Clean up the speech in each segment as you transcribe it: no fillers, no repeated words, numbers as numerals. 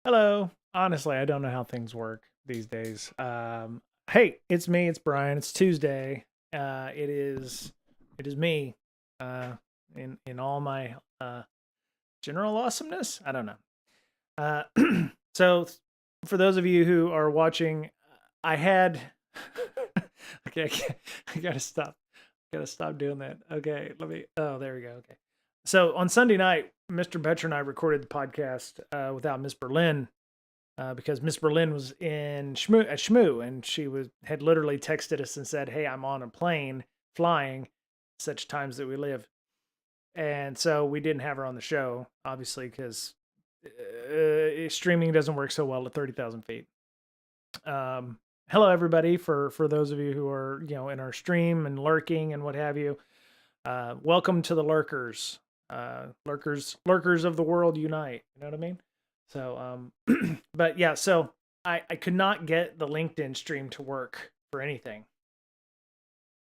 Hello. Honestly, I don't know how things work these days. Hey, it's me. It's Brian. It's Tuesday. It is me. In all my general awesomeness. I don't know. So, for those of you who are watching, I had. Okay, I gotta stop. Gotta stop doing that. Okay, let me. Oh, there we go. Okay. So on Sunday night, Mr. Betcher and I recorded the podcast without Miss Berlin because Miss Berlin was in Shmoo, and she had literally texted us and said, "Hey, I'm on a plane flying, such times that we live," and so we didn't have her on the show, obviously, because streaming doesn't work so well at 30,000 feet. Hello, everybody! For those of you who are in our stream and lurking and what have you, welcome to the lurkers. Lurkers of the world unite. You know what I mean? So, but yeah, so I could not get the LinkedIn stream to work for anything.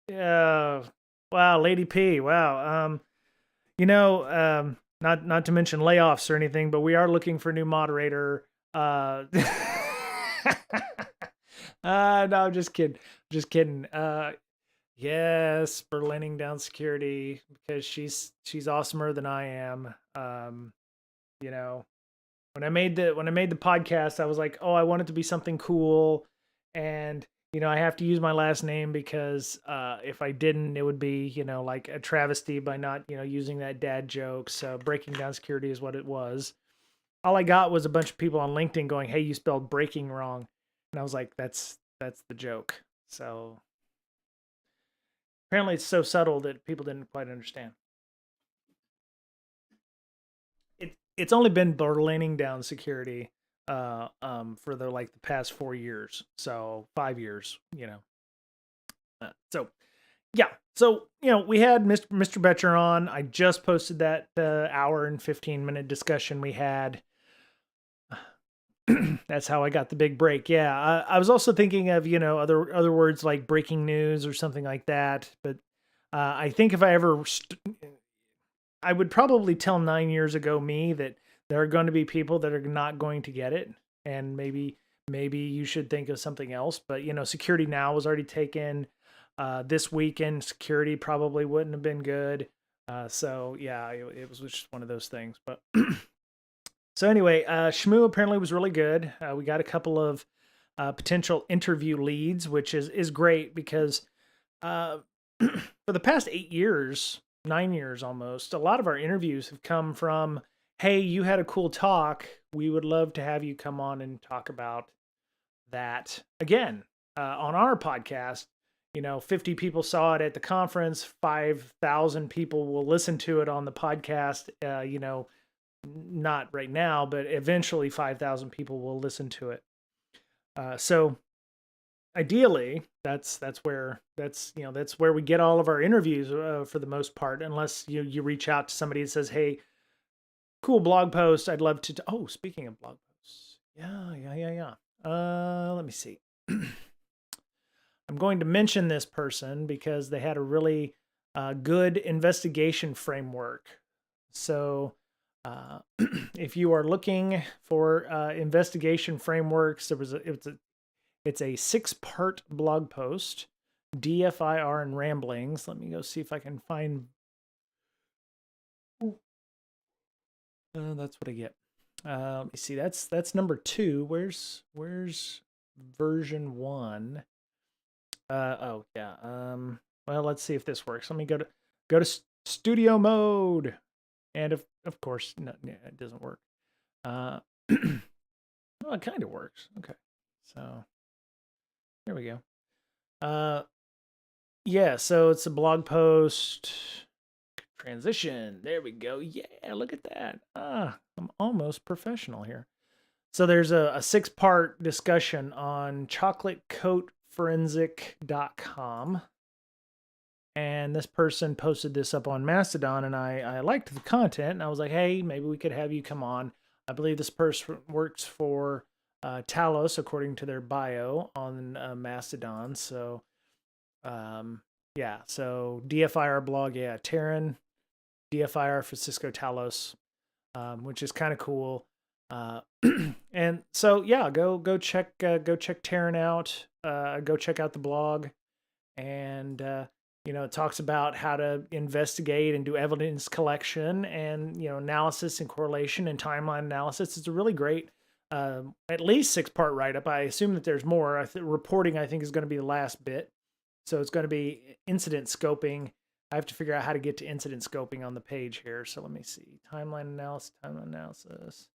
Yeah. Wow, Lady P. Wow. Not to mention layoffs or anything, but we are looking for a new moderator. No, I'm just kidding. Just kidding. Yes, Berlining down security because she's awesomer than I am. You know, when I made the podcast, I was like, oh, I want it to be something cool, and I have to use my last name because if I didn't, it would be like a travesty by not using that dad joke. So breaking down security is what it was. All I got was a bunch of people on LinkedIn going, "Hey, you spelled breaking wrong," and I was like, that's the joke. So apparently, it's so subtle that people didn't quite understand. It's only been Berlining down security for the past 4 years, so 5 years, so yeah, so we had Mr. Betcher on. I just posted that hour and 15-minute discussion we had. That's how I got the big break. Yeah, I was also thinking of other words like breaking news or something like that, but I think if I ever I would probably tell 9 years ago me that there are going to be people that are not going to get it, and maybe you should think of something else. But Security Now was already taken. This weekend, security probably wouldn't have been good. So yeah, it was just one of those things. But so anyway, Shmoo apparently was really good. We got a couple of potential interview leads, which is great because uh, for the past 8 years, 9 years almost, a lot of our interviews have come from, hey, you had a cool talk. We would love to have you come on and talk about that again on our podcast. 50 people saw it at the conference, 5,000 people will listen to it on the podcast. Not right now, but eventually 5,000 people will listen to it. So ideally that's where we get all of our interviews for the most part, unless you reach out to somebody that says, hey, cool blog post, I'd love to oh, speaking of blog posts, yeah, let me see. I'm going to mention this person because they had a really good investigation framework. So if you are looking for investigation frameworks, it's a 6-part blog post, DFIR and ramblings. Let me go see if I can find. That's what I get. Let me see. That's number 2. Where's version 1? Oh yeah. Well, let's see if this works. Let me go to studio mode, and of course, no, it doesn't work. Well, it kind of works. Okay, so there we go. Yeah, so it's a blog post transition. There we go. Yeah, look at that. I'm almost professional here. So there's a 6-part discussion on chocolatecoatforensic.com. And this person posted this up on Mastodon, and I liked the content. And I was like, hey, maybe we could have you come on. I believe this person works for Talos, according to their bio on Mastodon. So yeah, so DFIR blog, yeah, Terran, DFIR for Cisco Talos, which is kind of cool. Uh, and so yeah, go check Terran out. Go check out the blog, and it talks about how to investigate and do evidence collection, and analysis and correlation and timeline analysis. It's a really great, at least 6-part write up. I assume that there's more. Reporting, I think, is going to be the last bit. So it's going to be incident scoping. I have to figure out how to get to incident scoping on the page here. So let me see. Timeline analysis.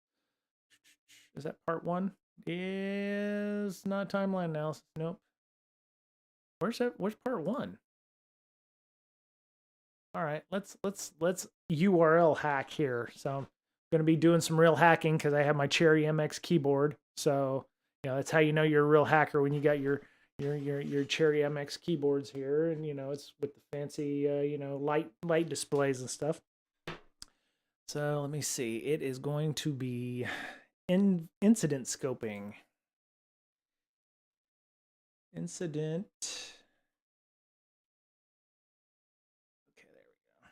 Is that part 1? Is not timeline analysis. Nope. Where's part 1? All right, let's URL hack here. So I'm going to be doing some real hacking because I have my Cherry MX keyboard. So that's how you know you're a real hacker, when you got your Cherry MX keyboards here, and it's with the fancy light displays and stuff. So let me see. It is going to be incident scoping. Incident. Okay, there we go.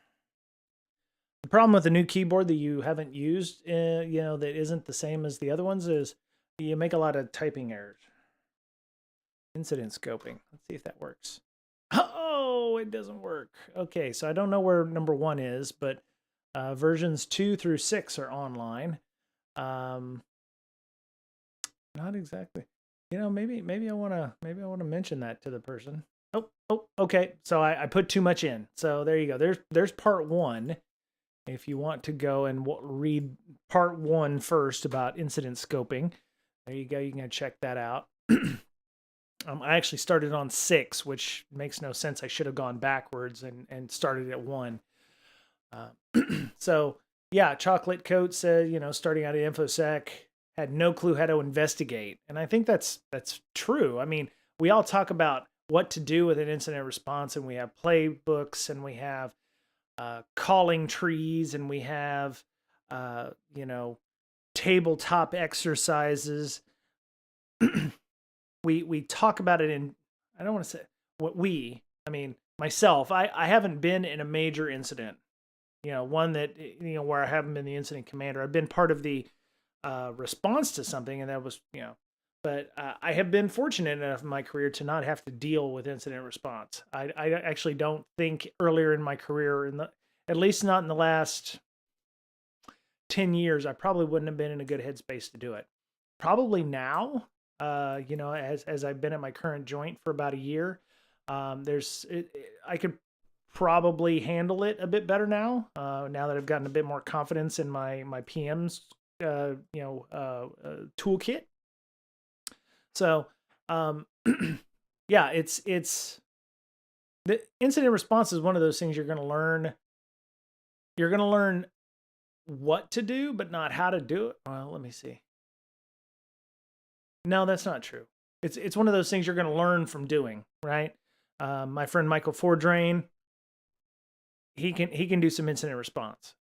The problem with the new keyboard that you haven't used, that isn't the same as the other ones, is you make a lot of typing errors. Incident scoping. Let's see if that works. Oh, it doesn't work. Okay, so I don't know where number 1 is, but versions 2 through 6 are online. Not exactly. Maybe I want to mention that to the person. Oh, okay. So I put too much in. So there you go. There's part 1. If you want to go and read part 1 first about incident scoping, there you go. You can check that out. I actually started on 6, which makes no sense. I should have gone backwards and started at 1. So yeah, Chocolate Coat said, starting out at InfoSec, had no clue how to investigate. And I think that's true. I mean, we all talk about what to do with an incident response, and we have playbooks, and we have calling trees, and we have tabletop exercises. We talk about it in, I don't want to say I mean myself, I haven't been in a major incident, one that, where I haven't been the incident commander. I've been part of the response to something, and that was, but I have been fortunate enough in my career to not have to deal with incident response. I actually don't think earlier in my career, at least not in the last 10 years, I probably wouldn't have been in a good headspace to do it. Probably now, as I've been at my current joint for about a year, I could probably handle it a bit better now. Now that I've gotten a bit more confidence in my PM's toolkit. So yeah, it's the incident response is one of those things you're going to learn. You're going to learn what to do, but not how to do it. Well, let me see. No, that's not true. It's one of those things you're going to learn from doing, right? My friend Michael Fordrain, he can do some incident response.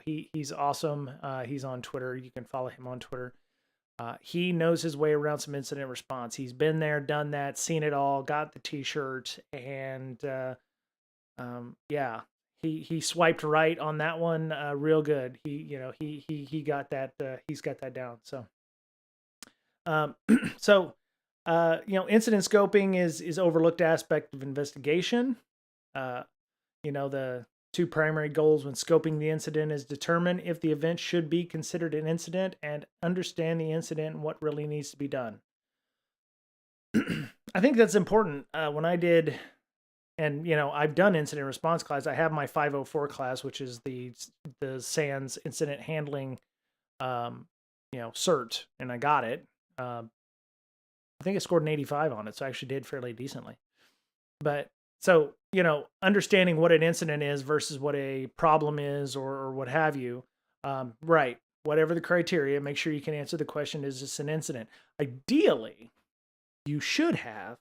He's awesome. He's on Twitter. You can follow him on Twitter. He knows his way around some incident response. He's been there, done that, seen it all, got the t-shirt, and yeah, he swiped right on that one real good. He got that, he's got that down. So so incident scoping is overlooked aspect of investigation. The 2 primary goals when scoping the incident is determine if the event should be considered an incident, and understand the incident and what really needs to be done. I think that's important. When I did, and I've done incident response class. I have my 504 class, which is the SANS incident handling, cert, and I got it. I think I scored an 85 on it, so I actually did fairly decently. But so, understanding what an incident is versus what a problem is, or what have you, right, whatever the criteria, make sure you can answer the question, is this an incident? Ideally, you should have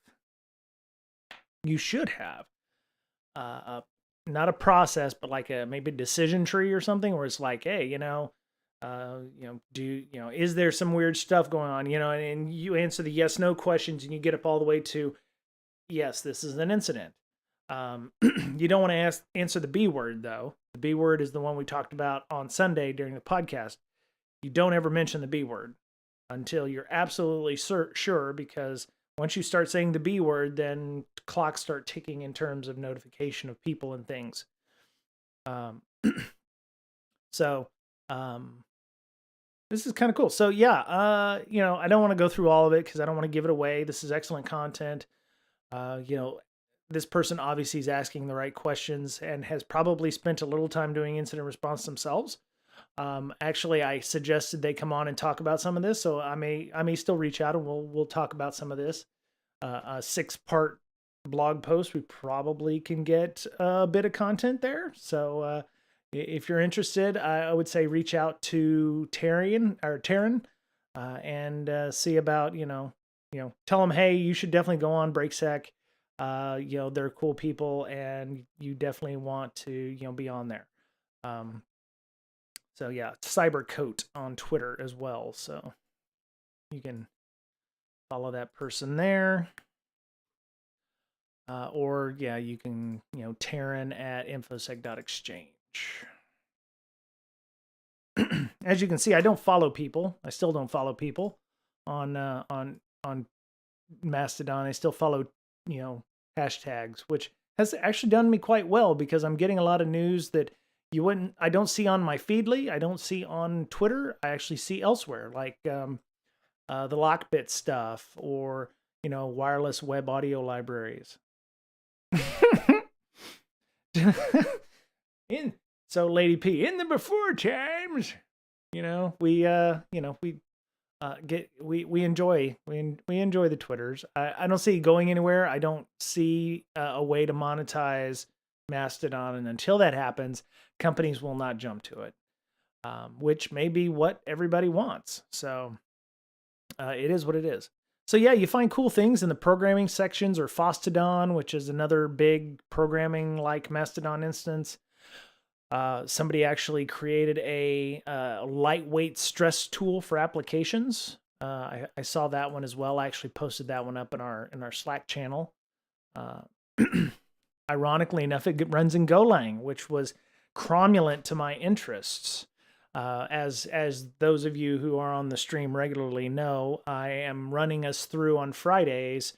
not a process, but like maybe a decision tree or something, where it's like, hey, is there some weird stuff going on, and you answer the yes, no questions, and you get up all the way to, yes, this is an incident. You don't want to answer the B word, though. The B word is the one we talked about on Sunday during the podcast. you don't ever mention the B word until you're absolutely sure, because once you start saying the B word, then clocks start ticking in terms of notification of people and things. Um, so this is kind of cool. So yeah, I don't want to go through all of it because I don't want to give it away. This is excellent content. This person obviously is asking the right questions and has probably spent a little time doing incident response themselves. Actually, I suggested they come on and talk about some of this, so I may still reach out and we'll talk about some of this. A 6-part blog post, we probably can get a bit of content there. So if you're interested, I would say reach out to Taryn and see about tell them, hey, you should definitely go on BrakeSec. They're cool people, and you definitely want to be on there. So yeah, Cybercoat on Twitter as well. So you can follow that person there. Or yeah, you can, Taryn at infosec.exchange. As you can see, I don't follow people. I still don't follow people on Mastodon. I still follow, hashtags, which has actually done me quite well because I'm getting a lot of news that I don't see on my Feedly. I don't see on Twitter. I actually see elsewhere, like the Lockbit stuff or, wireless web audio libraries. So Lady P, in the before times, we enjoy the Twitters. I don't see it going anywhere. I don't see a way to monetize Mastodon, and until that happens, companies will not jump to it, which may be what everybody wants. So it is what it is. So yeah, you find cool things in the programming sections, or Fosstodon, which is another big programming like Mastodon instance. Somebody actually created a lightweight stress tool for applications. I saw that one as well. I actually posted that one up in our Slack channel. Ironically enough, it runs in Golang, which was cromulent to my interests. As those of you who are on the stream regularly know, I am running us through on Fridays,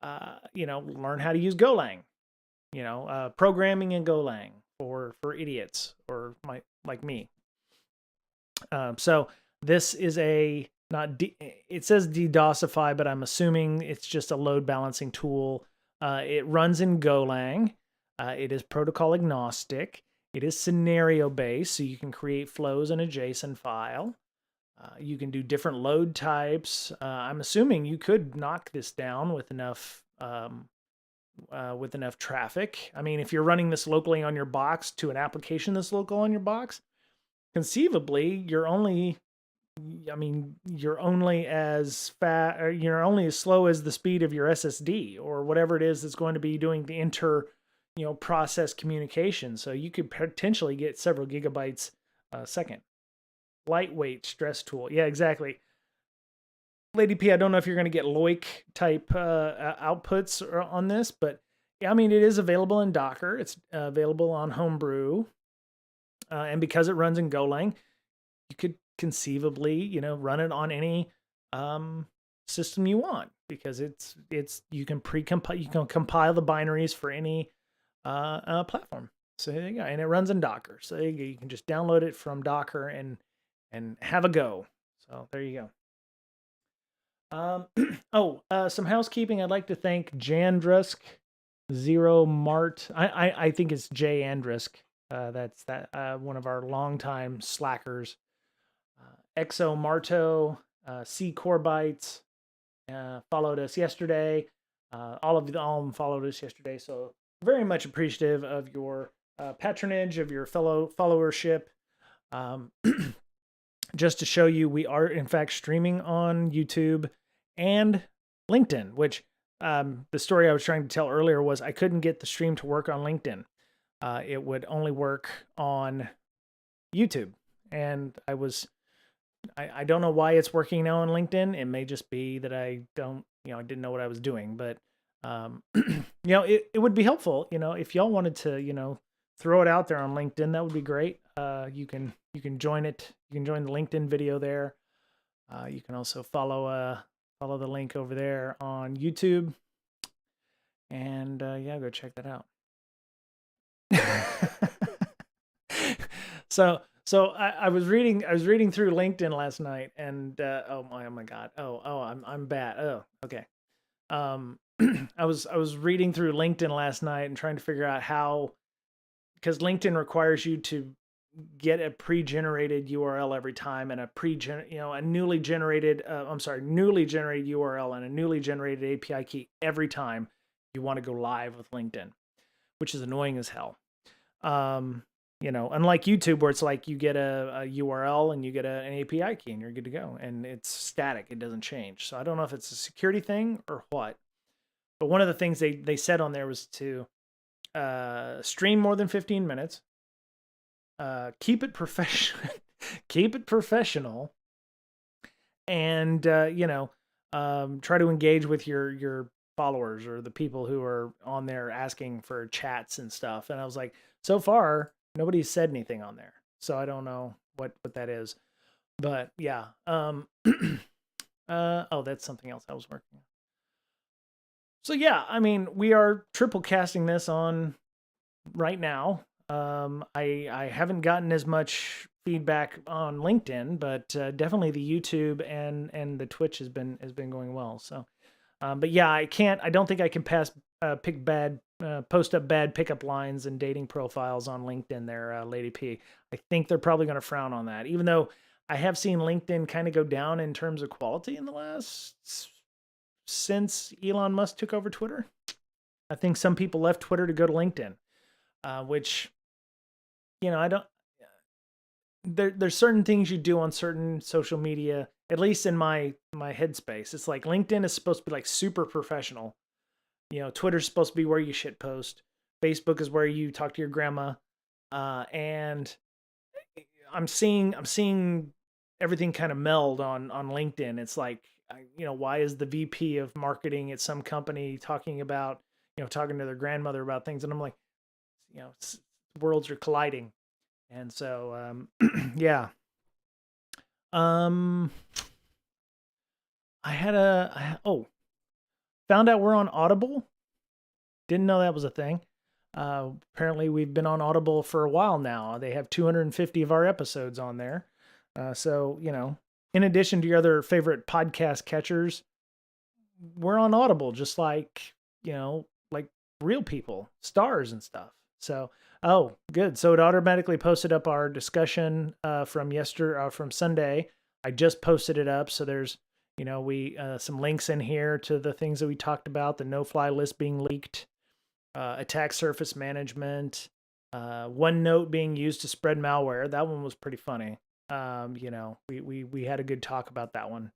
learn how to use Golang, programming in Golang for idiots or like me. So this is it says DDoSify, but I'm assuming it's just a load balancing tool. It runs in Golang. It is protocol agnostic. It is scenario based, so you can create flows in a JSON file. You can do different load types. I'm assuming you could knock this down with enough traffic. I mean, if you're running this locally on your box to an application that's local on your box, conceivably you're only as fast, or you're only as slow as the speed of your SSD or whatever it is that's going to be doing the process communication. So you could potentially get several gigabytes a second. Lightweight stress tool. Yeah, exactly. Lady P, I don't know if you're going to get Loic type outputs on this, but yeah, it is available in Docker. It's available on Homebrew. And because it runs in Golang, you could conceivably, run it on any system you want, because you can compile the binaries for any platform. So there you go. And it runs in Docker. So there you go. You can just download it from Docker and have a go. So there you go. Some housekeeping. I'd like to thank Jandrusk, Zero Mart. I think it's Jay Andrusk. That's one of our longtime slackers. Exo Marto, C Core Bytes, followed us yesterday. All of them followed us yesterday. So very much appreciative of your patronage, of your followership. Just to show you, we are in fact streaming on YouTube and LinkedIn, which the story I was trying to tell earlier was I couldn't get the stream to work on LinkedIn. It would only work on YouTube. And I don't know why it's working now on LinkedIn. It may just be that I didn't know what I was doing, but it would be helpful, if y'all wanted to, throw it out there on LinkedIn, that would be great. you can join it. You can join the LinkedIn video there. You can also follow the link over there on YouTube, and yeah, go check that out. So I was reading through LinkedIn last night, and oh my god, I'm bad. Oh, okay. I was reading through LinkedIn last night and trying to figure out how, because LinkedIn requires you to get a pre-generated URL every time, and a newly generated URL and a newly generated API key every time you want to go live with LinkedIn, which is annoying as hell. Unlike YouTube, where it's like you get a URL and you get an API key and you're good to go, and it's static, it doesn't change. So I don't know if it's a security thing or what, but one of the things they said on there was to stream more than 15 minutes, keep it professional, and try to engage with your followers or the people who are on there asking for chats and stuff. And I was like, so far nobody's said anything on there, so I don't know what that is. But yeah, oh, that's something else I was working on. So yeah, I mean, we are triple casting this on right now. I haven't gotten as much feedback on LinkedIn, but definitely the YouTube and the Twitch has been going well. So, but yeah, I don't think I can post up bad pickup lines and dating profiles on LinkedIn there, Lady P. I think they're probably going to frown on that, even though I have seen LinkedIn kind of go down in terms of quality in the last, since Elon Musk took over Twitter. I think some people left Twitter to go to LinkedIn, which, I don't, there's certain things you do on certain social media, at least in my headspace. It's like LinkedIn is supposed to be like super professional. Twitter's supposed to be where you shit post. Facebook is where you talk to your grandma. And I'm seeing everything kind of meld on LinkedIn. It's like, why is the VP of marketing at some company talking to their grandmother about things? And I'm like, worlds are colliding. And so, yeah. Found out we're on Audible. Didn't know that was a thing. Apparently we've been on Audible for a while now. They have 250 of our episodes on there. So, in addition to your other favorite podcast catchers, we're on Audible, just like, like real people, stars and stuff. So, oh, good. So it automatically posted up our discussion from Sunday. I just posted it up. So there's, we some links in here to the things that we talked about, the no-fly list being leaked, attack surface management, OneNote being used to spread malware. That one was pretty funny. We had a good talk about that one.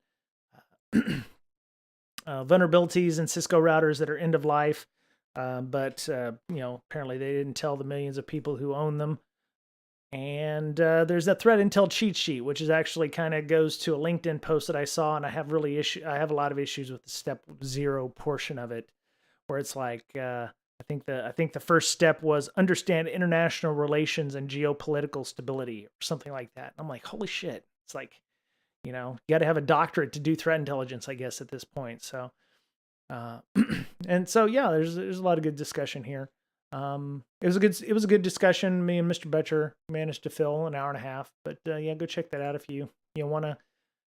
Vulnerabilities in Cisco routers that are end of life. But apparently they didn't tell the millions of people who own them. And there's that threat intel cheat sheet, which is actually kind of goes to a LinkedIn post that I saw, and I have a lot of issues with the step 0 portion of it, where it's like I think the first step was understand international relations and geopolitical stability or something like that. I'm like, holy shit! It's like, you got to have a doctorate to do threat intelligence, I guess, at this point. So, and so yeah, there's a lot of good discussion here. It was a good discussion. Me and Mr. Betcher managed to fill an hour and a half, but yeah, go check that out if you want to,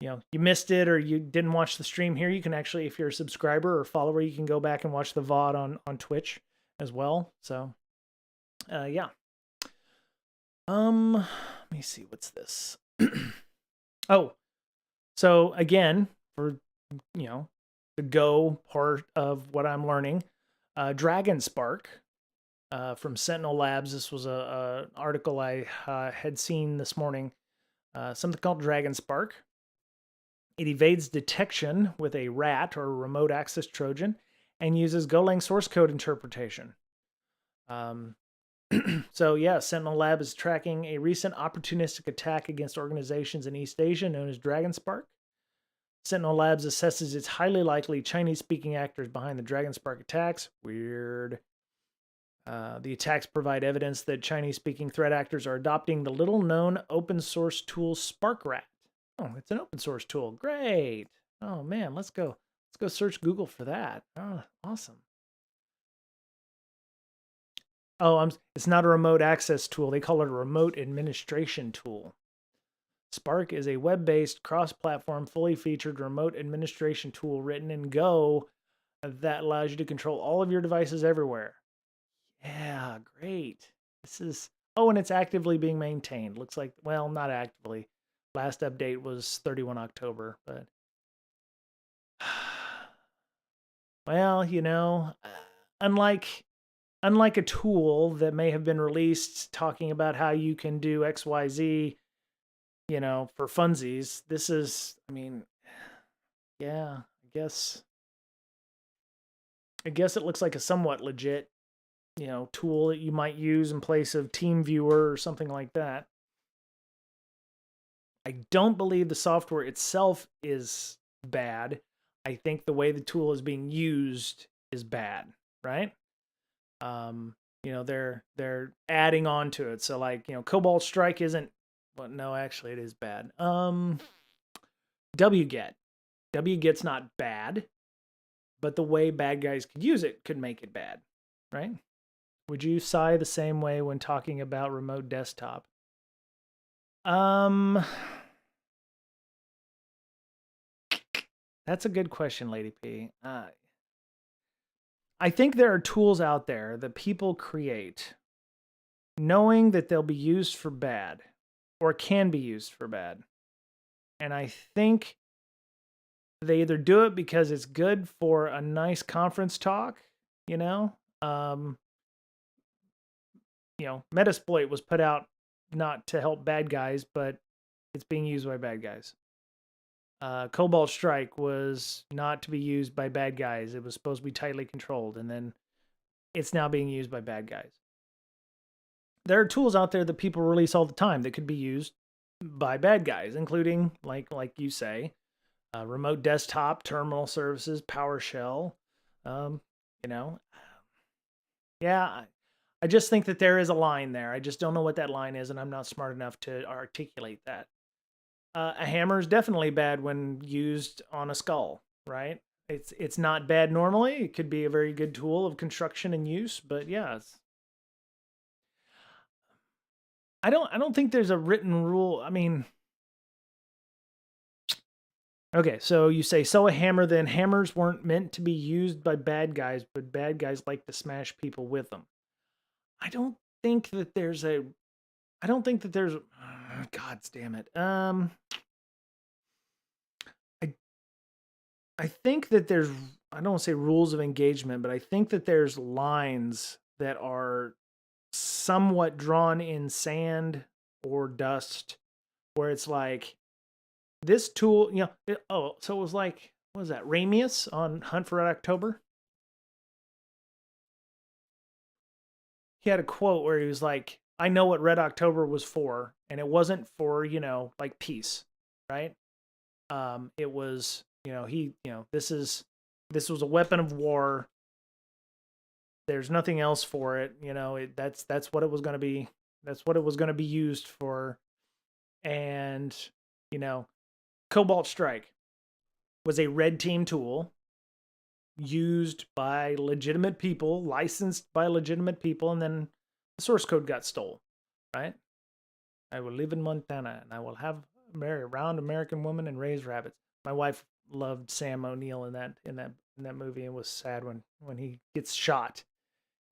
you missed it or you didn't watch the stream here. You can actually, if you're a subscriber or follower, you can go back and watch the VOD on Twitch as well. So, yeah. Let me see, what's this? Oh, so again, for, the Go part of what I'm learning, DragonSpark, from Sentinel Labs. This was a article I had seen this morning. Something called DragonSpark. It evades detection with a RAT, or remote access Trojan, and uses Golang source code interpretation. So yeah, Sentinel Lab is tracking a recent opportunistic attack against organizations in East Asia known as DragonSpark. Sentinel Labs assesses it's highly likely Chinese-speaking actors behind the DragonSpark attacks. Weird. The attacks provide evidence that Chinese-speaking threat actors are adopting the little-known open-source tool SparkRat. Oh, it's an open-source tool. Great. Oh man, let's go. Let's go search Google for that. Oh, awesome. Oh, it's not a remote access tool. They call it a remote administration tool. Spark is a web-based, cross-platform, fully featured remote administration tool written in Go that allows you to control all of your devices everywhere. Yeah, great. This is, oh, and it's actively being maintained. Looks like, well, not actively. Last update was 31 October, but well, unlike a tool that may have been released talking about how you can do XYZ, for funsies, this is, I mean, yeah, I guess it looks like a somewhat legit, tool that you might use in place of TeamViewer or something like that. I don't believe the software itself is bad. I think the way the tool is being used is bad, right? They're adding on to it. So like, Cobalt Strike isn't, well, no, actually it is bad. WGET. WGET's not bad, but the way bad guys could use it could make it bad, right? Would you sigh the same way when talking about remote desktop? That's a good question, Lady P. I think there are tools out there that people create knowing that they'll be used for bad or can be used for bad. And I think they either do it because it's good for a nice conference talk, Metasploit was put out not to help bad guys, but it's being used by bad guys. Cobalt Strike was not to be used by bad guys. It was supposed to be tightly controlled, and then it's now being used by bad guys. There are tools out there that people release all the time that could be used by bad guys, including, like you say, remote desktop, terminal services, PowerShell. Yeah, I just think that there is a line there. I just don't know what that line is, and I'm not smart enough to articulate that. A hammer is definitely bad when used on a skull, right? It's not bad normally. It could be a very good tool of construction and use, but yeah, I don't think there's a written rule. I mean, okay, so you say a hammer, then hammers weren't meant to be used by bad guys, but bad guys like to smash people with them. I don't think that there's God damn it. I think that there's, I don't want to say rules of engagement, but I think that there's lines that are somewhat drawn in sand or dust where it's like this tool, so it was like, what was that, Ramius on Hunt for Red October? He had a quote where he was like, I know what Red October was for, and it wasn't for, like peace, right? It was, this was a weapon of war. There's nothing else for it, that's what it was going to be. That's what it was going to be used for. And, Cobalt Strike was a red team tool used by legitimate people, licensed by legitimate people, and then the source code got stole, right? I will live in Montana and I will marry a round American woman and raise rabbits. My wife loved Sam O'Neill in that movie and was sad when he gets shot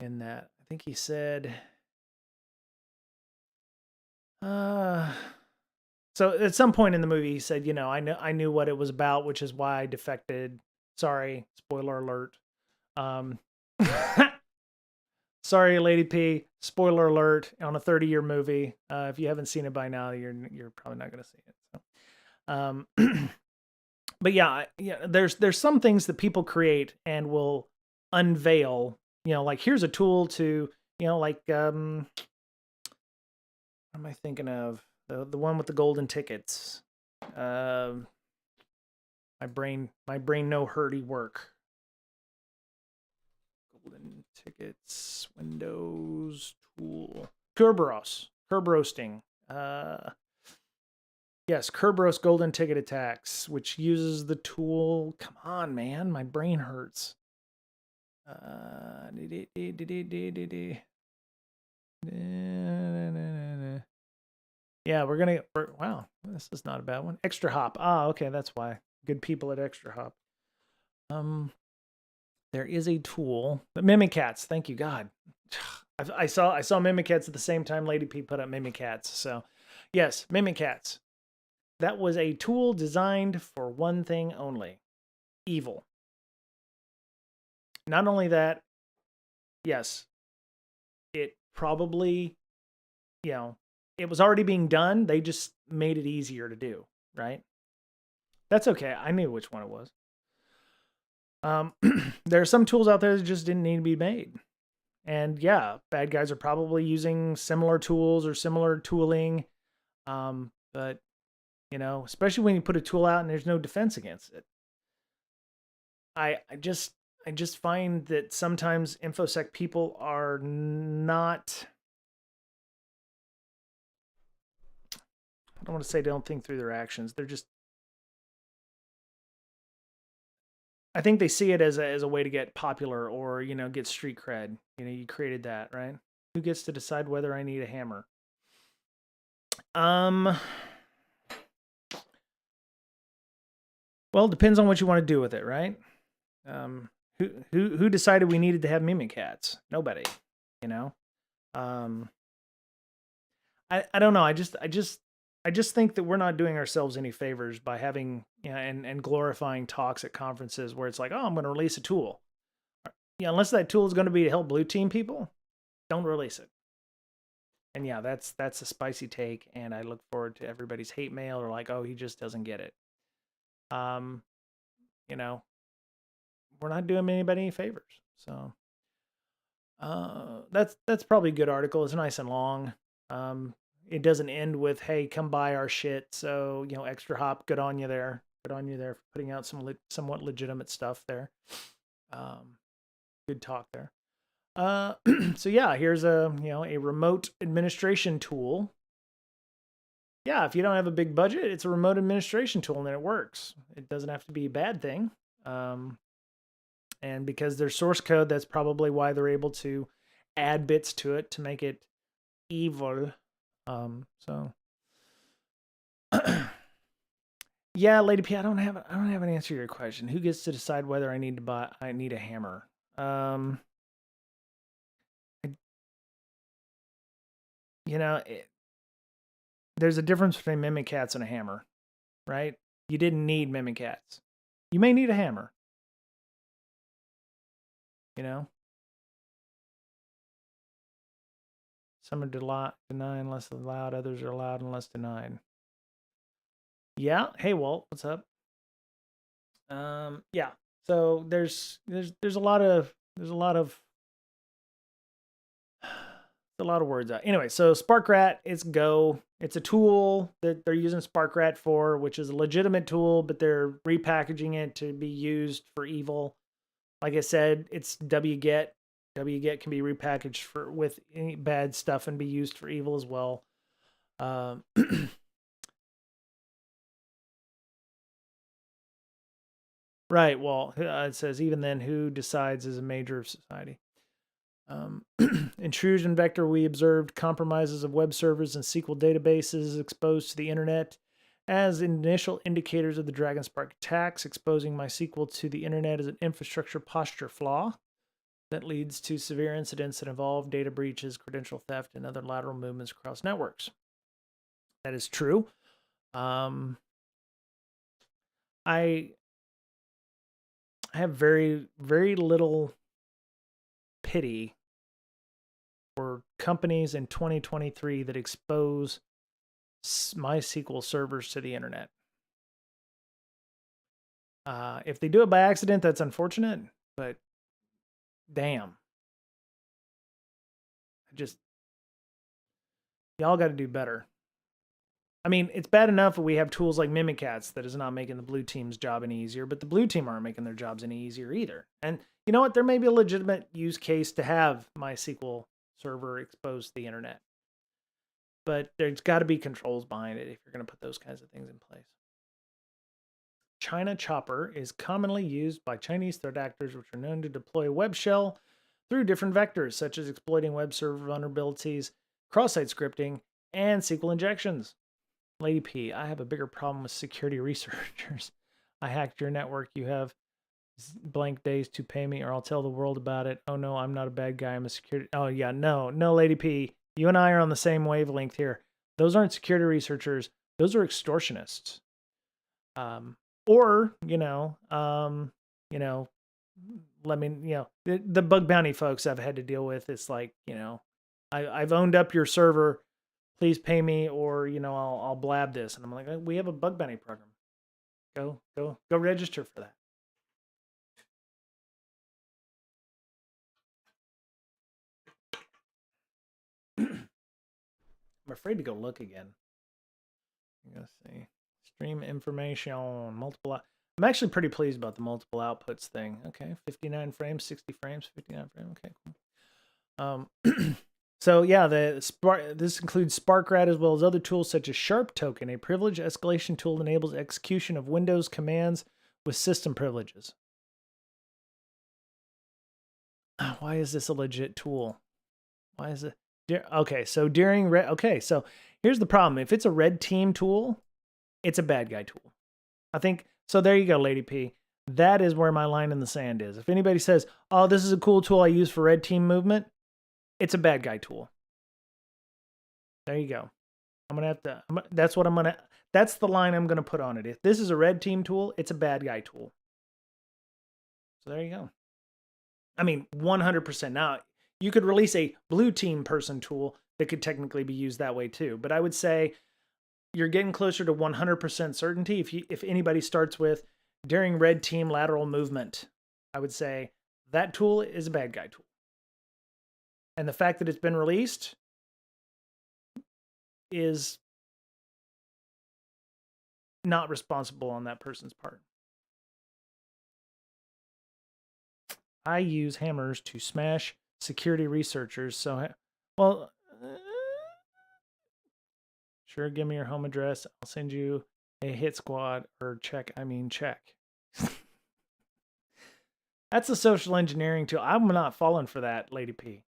in that. I think he said so at some point in the movie he said, I knew what it was about, which is why I defected. Sorry, spoiler alert. Sorry, Lady P. Spoiler alert on a 30-year movie. If you haven't seen it by now, you're probably not going to see it. So, but yeah, there's some things that people create and will unveil. Like here's a tool to, like what am I thinking of? The one with the golden tickets. My brain no hurdy work. Golden tickets, Windows tool, Kerberos, curb roasting. Yes, Kerberos golden ticket attacks, which uses the tool. Come on, man, my brain hurts. Yeah, wow, this is not a bad one. Extra Hop. Ah, okay, that's why. Good people at Extra Hop. There is a tool. The Mimikatz. Thank you, God. I saw Mimikatz at the same time Lady P put up Mimikatz. So, yes, Mimikatz. That was a tool designed for one thing only: evil. Not only that, yes, it probably, it was already being done. They just made it easier to do, right? That's okay. I knew which one it was. There are some tools out there that just didn't need to be made. And yeah, bad guys are probably using similar tools or similar tooling. But, especially when you put a tool out and there's no defense against it. I just find that sometimes InfoSec people are not, I don't want to say they don't think through their actions. They're just, I think they see it as a way to get popular or, get street cred. You created that, right? Who gets to decide whether I need a hammer? Well, it depends on what you want to do with it, right? Who decided we needed to have Mimikatz? Nobody, I don't know. I just think that we're not doing ourselves any favors by having, and glorifying talks at conferences where it's like, oh, I'm going to release a tool. Unless that tool is going to be to help blue team people, don't release it. And yeah, that's a spicy take, and I look forward to everybody's hate mail or like, oh, he just doesn't get it. We're not doing anybody any favors. So that's probably a good article. It's nice and long. It doesn't end with, hey, come buy our shit. So, Extra Hop, good on you there. Good on you there for putting out some somewhat legitimate stuff there. Good talk there. So yeah, here's a remote administration tool. Yeah, if you don't have a big budget, it's a remote administration tool and it works. It doesn't have to be a bad thing. And because there's source code, that's probably why they're able to add bits to it to make it evil. So yeah, Lady P, I don't have an answer to your question. Who gets to decide whether I need a hammer? There's a difference between Mimikatz and a hammer, right? You didn't need Mimikatz. You may need a hammer. Some are denied unless allowed. Others are allowed unless denied. Yeah. Hey, Walt, what's up? Yeah. So there's a lot of words out. Anyway, so SparkRat, it's Go. It's a tool that they're using SparkRat for, which is a legitimate tool, but they're repackaging it to be used for evil. Like I said, it's wget. wget can be repackaged with any bad stuff and be used for evil as well. Right. Well, it says even then, who decides is a major of society. Intrusion vector, we observed compromises of web servers and SQL databases exposed to the internet as initial indicators of the DragonSpark attacks. Exposing MySQL to the internet as an infrastructure posture flaw that leads to severe incidents that involve data breaches, credential theft, and other lateral movements across networks. That is true. I have very, very little pity for companies in 2023 that expose MySQL servers to the internet. If they do it by accident, that's unfortunate, but damn. Y'all got to do better. I mean, it's bad enough that we have tools like Mimikatz that is not making the blue team's job any easier, but the blue team aren't making their jobs any easier either. And you know what? There may be a legitimate use case to have MySQL server exposed to the internet, but there's got to be controls behind it if you're going to put those kinds of things in place. China Chopper is commonly used by Chinese threat actors, which are known to deploy web shell through different vectors, such as exploiting web server vulnerabilities, cross-site scripting, and SQL injections. Lady P, I have a bigger problem with security researchers. I hacked your network. You have blank days to pay me, or I'll tell the world about it. Oh no, I'm not a bad guy. I'm a security. Oh yeah, no, Lady P. You and I are on the same wavelength here. Those aren't security researchers. Those are extortionists. Or let me, the bug bounty folks I've had to deal with. It's like, I've owned up your server. Please pay me, or I'll blab this. And I'm like, we have a bug bounty program. Go register for that. I'm afraid to go look again. Let's see. Stream information, multiple. I'm actually pretty pleased about the multiple outputs thing. Okay, 59 frames, 60 frames, 59 frames. Okay, cool. So yeah, this includes SparkRat as well as other tools such as Sharp Token, a privilege escalation tool that enables execution of Windows commands with system privileges. Why is this a legit tool? Why is it? Okay, so so here's the problem. If it's a red team tool, it's a bad guy tool. I think, so there you go, Lady P. That is where my line in the sand is. If anybody says, oh, this is a cool tool I use for red team movement, it's a bad guy tool. There you go. That's the line I'm going to put on it. If this is a red team tool, it's a bad guy tool. So there you go. I mean, 100%. Now, you could release a blue team person tool that could technically be used that way too. But I would say you're getting closer to 100% certainty. If anybody starts with during red team lateral movement, I would say that tool is a bad guy tool. And the fact that it's been released is not responsible on that person's part. I use hammers to smash security researchers. So, well, sure, give me your home address. I'll send you a hit squad or check. That's a social engineering tool. I'm not falling for that, Lady P.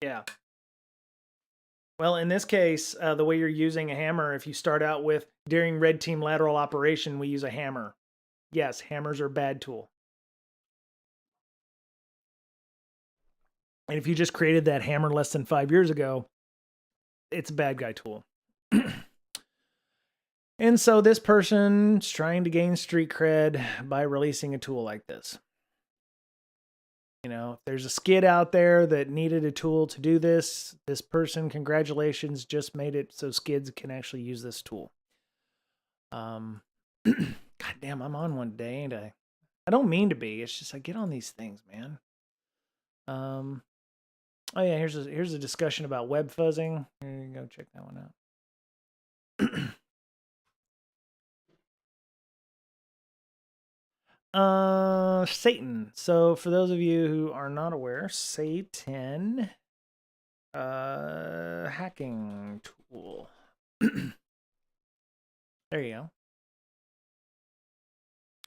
Yeah. Well, in this case, the way you're using a hammer, if you start out with during red team lateral operation, we use a hammer. Yes, hammers are a bad tool. And if you just created that hammer less than 5 years ago, it's a bad guy tool. And so this person's trying to gain street cred by releasing a tool like this. If there's a skid out there that needed a tool to do this, this person, congratulations, just made it so skids can actually use this tool. God damn, I'm on one day, ain't I? I don't mean to be. It's just I get on these things, man. Oh yeah, here's a discussion about web fuzzing. Here you go, check that one out. Satan. So for those of you who are not aware, Satan, hacking tool. There you go.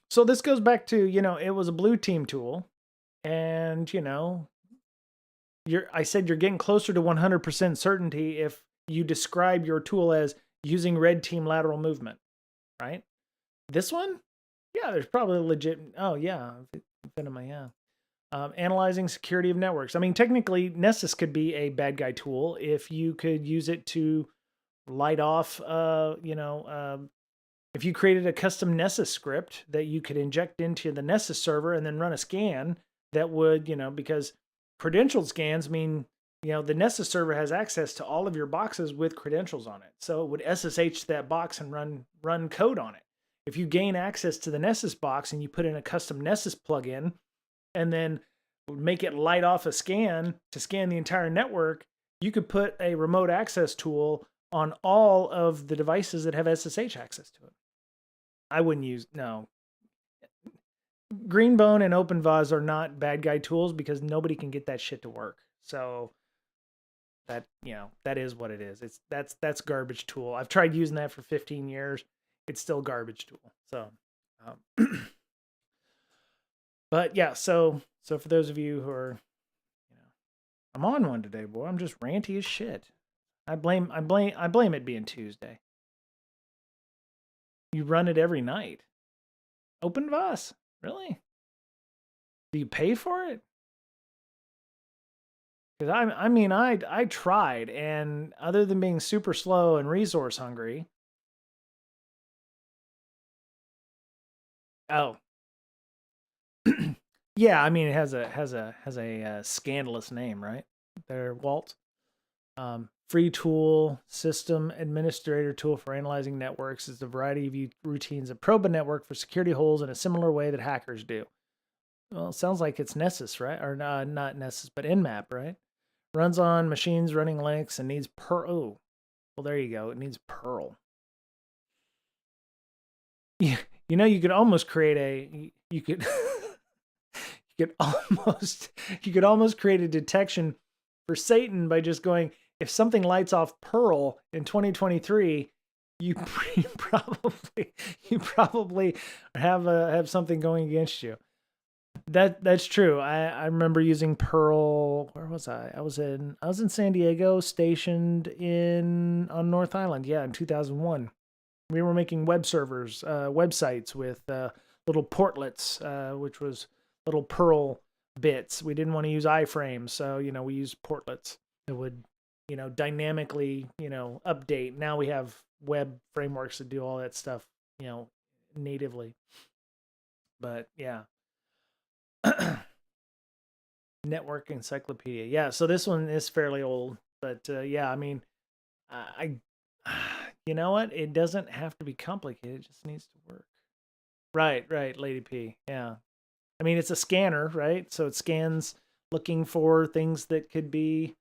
So this goes back to, it was a blue team tool, and I said you're getting closer to 100% certainty if you describe your tool as using red team lateral movement, right? This one, yeah, there's probably a legit. Oh yeah, analyzing security of networks. I mean, technically, Nessus could be a bad guy tool if you could use it to light off. If you created a custom Nessus script that you could inject into the Nessus server and then run a scan that would, because credential scans mean, the Nessus server has access to all of your boxes with credentials on it. So it would SSH that box and run code on it. If you gain access to the Nessus box and you put in a custom Nessus plugin and then make it light off a scan to scan the entire network, you could put a remote access tool on all of the devices that have SSH access to it. I wouldn't use, no. Greenbone and OpenVAS are not bad guy tools because nobody can get that shit to work. So that, that is what it is. That's garbage tool. I've tried using that for 15 years. It's still garbage tool. So, but yeah, so for those of you who are, I'm on one today, boy. I'm just ranty as shit. I blame it being Tuesday. You run it every night. OpenVAS, really? Do you pay for it? Because I tried, and other than being super slow and resource hungry, oh, yeah, I mean it has a scandalous name, right? There, Walt. Free tool, system administrator tool for analyzing networks is a variety of routines that probe a network for security holes in a similar way that hackers do. Well, it sounds like it's Nessus, right? Or not Nessus, but Nmap, right? Runs on machines running Linux and needs Perl. Oh, well, there you go. It needs Perl. Yeah, you could almost create you could you could almost create a detection for Satan by just going, if something lights off Perl in 2023, you probably have something going against you. That's true. I remember using Perl. Where was I? I was in San Diego, stationed on North Island. Yeah, in 2001, we were making web servers, websites with little portlets, which was little Perl bits. We didn't want to use iframes, so we used portlets that would dynamically update. Now we have web frameworks that do all that stuff natively. But yeah. Network Encyclopedia. Yeah, so this one is fairly old, but yeah, I mean, I you know what? It doesn't have to be complicated. It just needs to work. Right, Lady P. Yeah. I mean, it's a scanner, right? So it scans looking for things that could be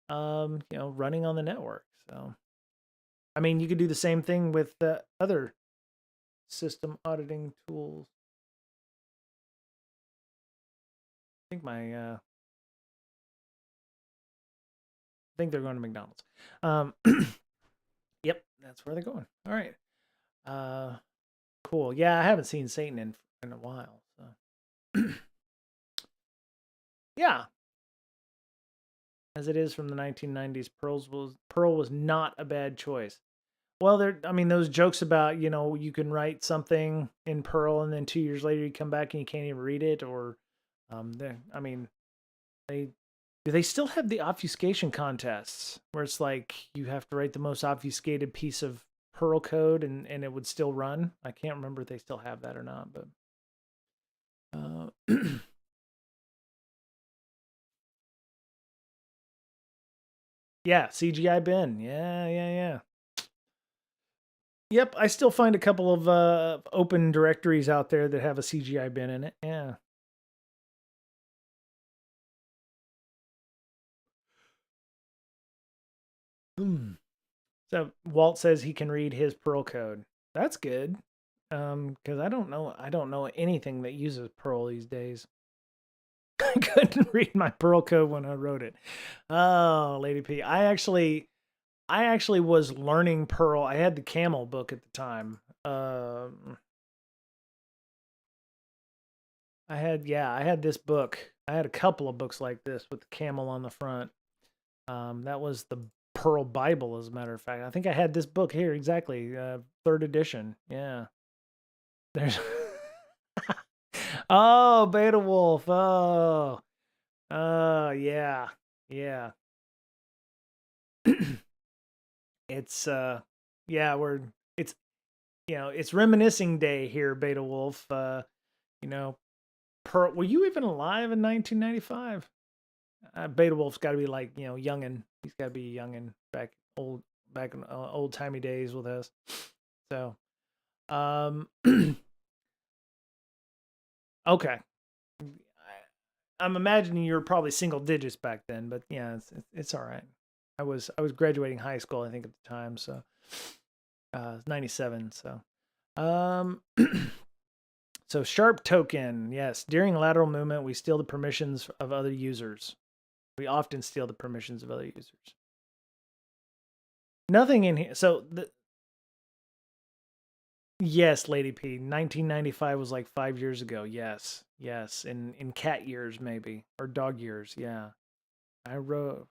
running on the network. So I mean, you could do the same thing with other system auditing tools. I think I think they're going to McDonald's. Yep, that's where they're going. All right. Cool. Yeah, I haven't seen Satan in a while. So yeah, as it is from the 1990s, Perl was not a bad choice. Well, I mean, those jokes about you can write something in Perl and then 2 years later you come back and you can't even read it, or I mean, do they still have the obfuscation contests where it's like you have to write the most obfuscated piece of Perl code and it would still run? I can't remember if they still have that or not, but yeah, CGI bin. Yeah. Yep, I still find a couple of open directories out there that have a CGI bin in it. Yeah. So Walt says he can read his Perl code. That's good. Because I don't know anything that uses Perl these days. I couldn't read my Perl code when I wrote it. Oh, Lady P. I actually was learning Perl. I had the Camel book at the time. I had this book. I had a couple of books like this with the camel on the front. That was the Perl Bible, as a matter of fact. I think I had this book here exactly, third edition. Yeah. There's oh, Beta Wolf. Oh, yeah. It's yeah, it's reminiscing day here, Beta Wolf. You know, were you even alive in 1995? Beta Wolf's got to be like, youngin. He's got to be youngin back in old timey days with us. So, okay. I'm imagining you were probably single digits back then, but yeah, it's all right. I was graduating high school, I think, at the time, so 97. So, So sharp token, yes. During lateral movement, we steal the permissions of other users. We often steal the permissions of other users. Nothing in here. So yes, Lady P. 1995 was like 5 years ago. Yes, yes. In cat years maybe, or dog years. Yeah.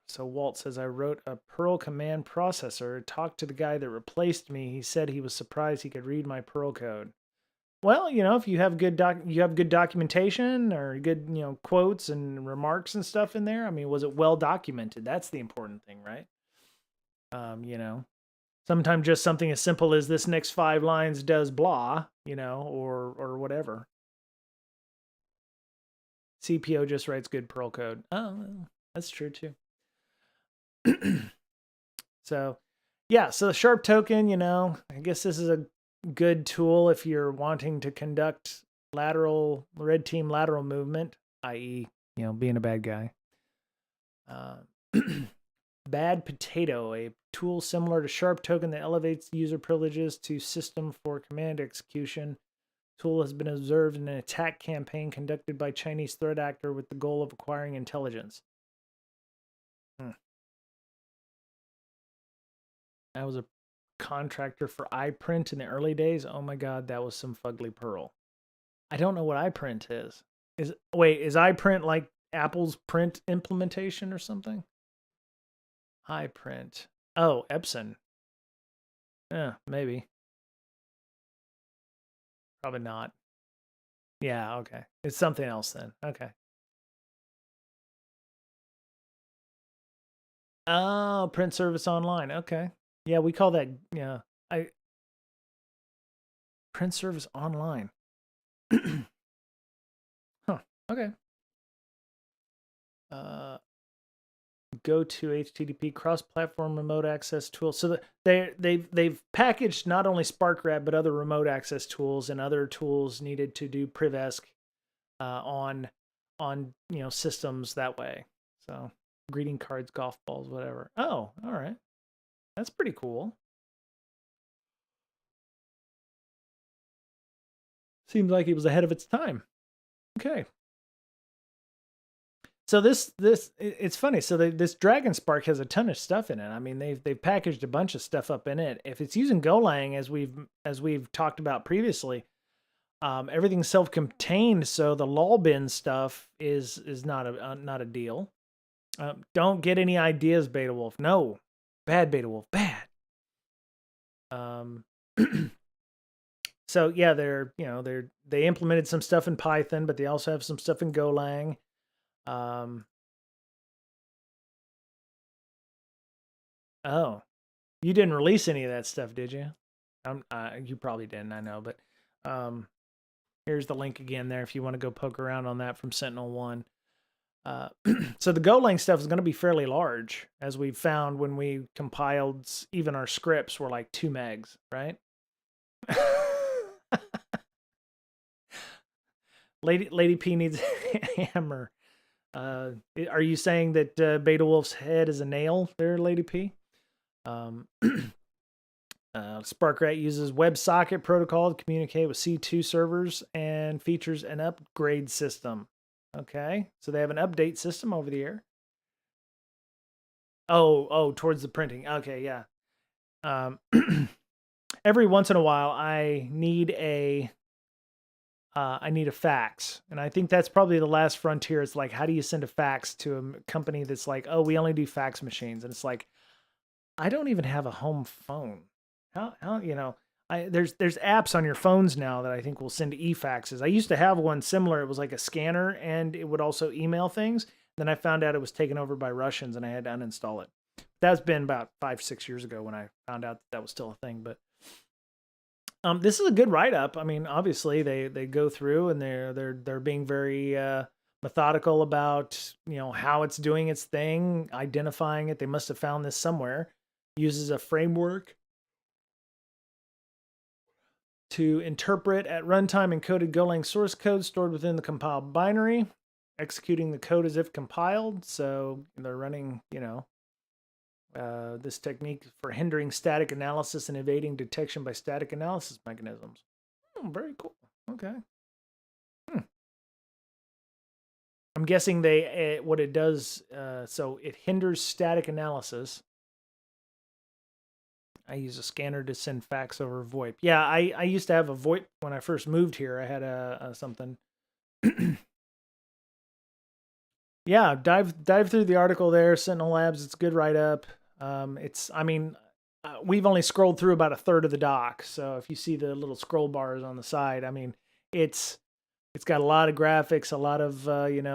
So Walt says, I wrote a Perl command processor, talked to the guy that replaced me. He said he was surprised he could read my Perl code. Well, if you have good documentation or good, quotes and remarks and stuff in there. I mean, was it well documented? That's the important thing, right? You know, sometimes just something as simple as this next 5 lines does blah, or whatever. CPO just writes good Perl code. Oh, that's true too. So, yeah, so the sharp token, I guess this is a good tool if you're wanting to conduct red team lateral movement, i.e., being a bad guy. Bad Potato, a tool similar to sharp token that elevates user privileges to system for command execution. Tool has been observed in an attack campaign conducted by Chinese threat actor with the goal of acquiring intelligence. I was a contractor for iPrint in the early days. Oh my god, that was some fugly pearl. I don't know what iPrint is. Is iPrint like Apple's print implementation or something? iPrint. Oh, Epson. Yeah, maybe. Probably not. Yeah, okay. It's something else then. Okay. Oh, print service online. Okay. Yeah, we call that, I print service online. Huh. Okay. Go to HTTP cross-platform remote access tool. So they've packaged not only SparkRat but other remote access tools and other tools needed to do Privesc on systems that way. So greeting cards, golf balls, whatever. Oh, all right, that's pretty cool. Seems like it was ahead of its time. Okay. So it's funny. So this Dragon Spark has a ton of stuff in it. I mean, they've packaged a bunch of stuff up in it. If it's using Golang as we've talked about previously, everything's self-contained. So the lol bin stuff is not a deal. Don't get any ideas, Beta Wolf. No, bad Beta Wolf, bad. So yeah, they implemented some stuff in Python, but they also have some stuff in Golang. Oh, you didn't release any of that stuff, did you? You probably didn't. I know, but here's the link again there if you want to go poke around on that from Sentinel-1. So the Golang stuff is going to be fairly large, as we found when we compiled. Even our scripts were like 2 megs, right? Lady P needs a hammer. Are you saying that Beta Wolf's head is a nail there, Lady P? SparkRat uses WebSocket protocol to communicate with C2 servers and features an upgrade system. Okay, so they have an update system over the air. Oh, towards the printing. Okay, yeah. Every once in a while, I need a fax, and I think that's probably the last frontier. It's like, how do you send a fax to a company that's like, oh, we only do fax machines, and it's like, I don't even have a home phone. How there's apps on your phones now that I think will send e-faxes. I used to have one similar. It was like a scanner, and it would also email things. Then I found out it was taken over by Russians, and I had to uninstall it. That's been about 5-6 years ago when I found out that was still a thing. But this is a good write-up. I mean, obviously they go through and they're being very methodical about how it's doing its thing, identifying it. They must have found this somewhere. Uses a framework to interpret at runtime encoded Golang source code stored within the compiled binary, executing the code as if compiled. So they're running, this technique for hindering static analysis and evading detection by static analysis mechanisms. Very cool. Okay. guessing what it does. So it hinders static analysis. I use a scanner to send fax over VoIP. Yeah, I used to have a VoIP when I first moved here. I had a something. Yeah, dive through the article there. Sentinel Labs. It's a good write up. We've only scrolled through about a third of the doc. So if you see the little scroll bars on the side, I mean, it's got a lot of graphics, a lot of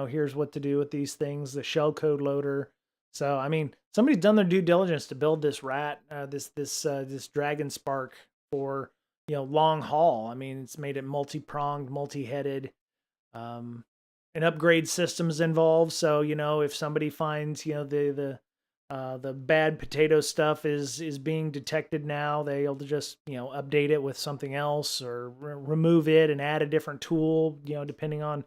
here's what to do with these things, the shellcode loader. So I mean, somebody's done their due diligence to build this this Dragon Spark for long haul. I mean, it's made it multi-pronged, multi-headed. An upgrade system's involved. So if somebody finds the bad potato stuff is being detected now, they'll just update it with something else or remove it and add a different tool. Depending on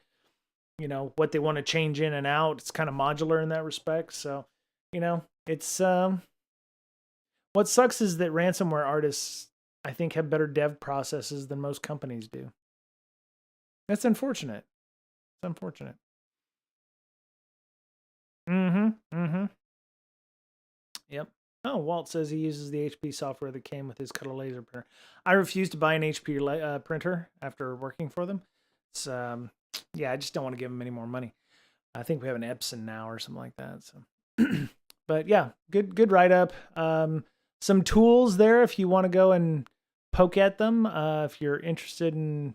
what they want to change in and out. It's kind of modular in that respect. So it's what sucks is that ransomware artists, I think, have better dev processes than most companies do. That's unfortunate. It's unfortunate. Yep. Oh, Walt says he uses the HP software that came with his color laser printer. I refuse to buy an HP printer after working for them. It's yeah, I just don't want to give them any more money. I think we have an Epson now or something like that. So, but yeah, good write up. Some tools there if you want to go and poke at them. If you're interested in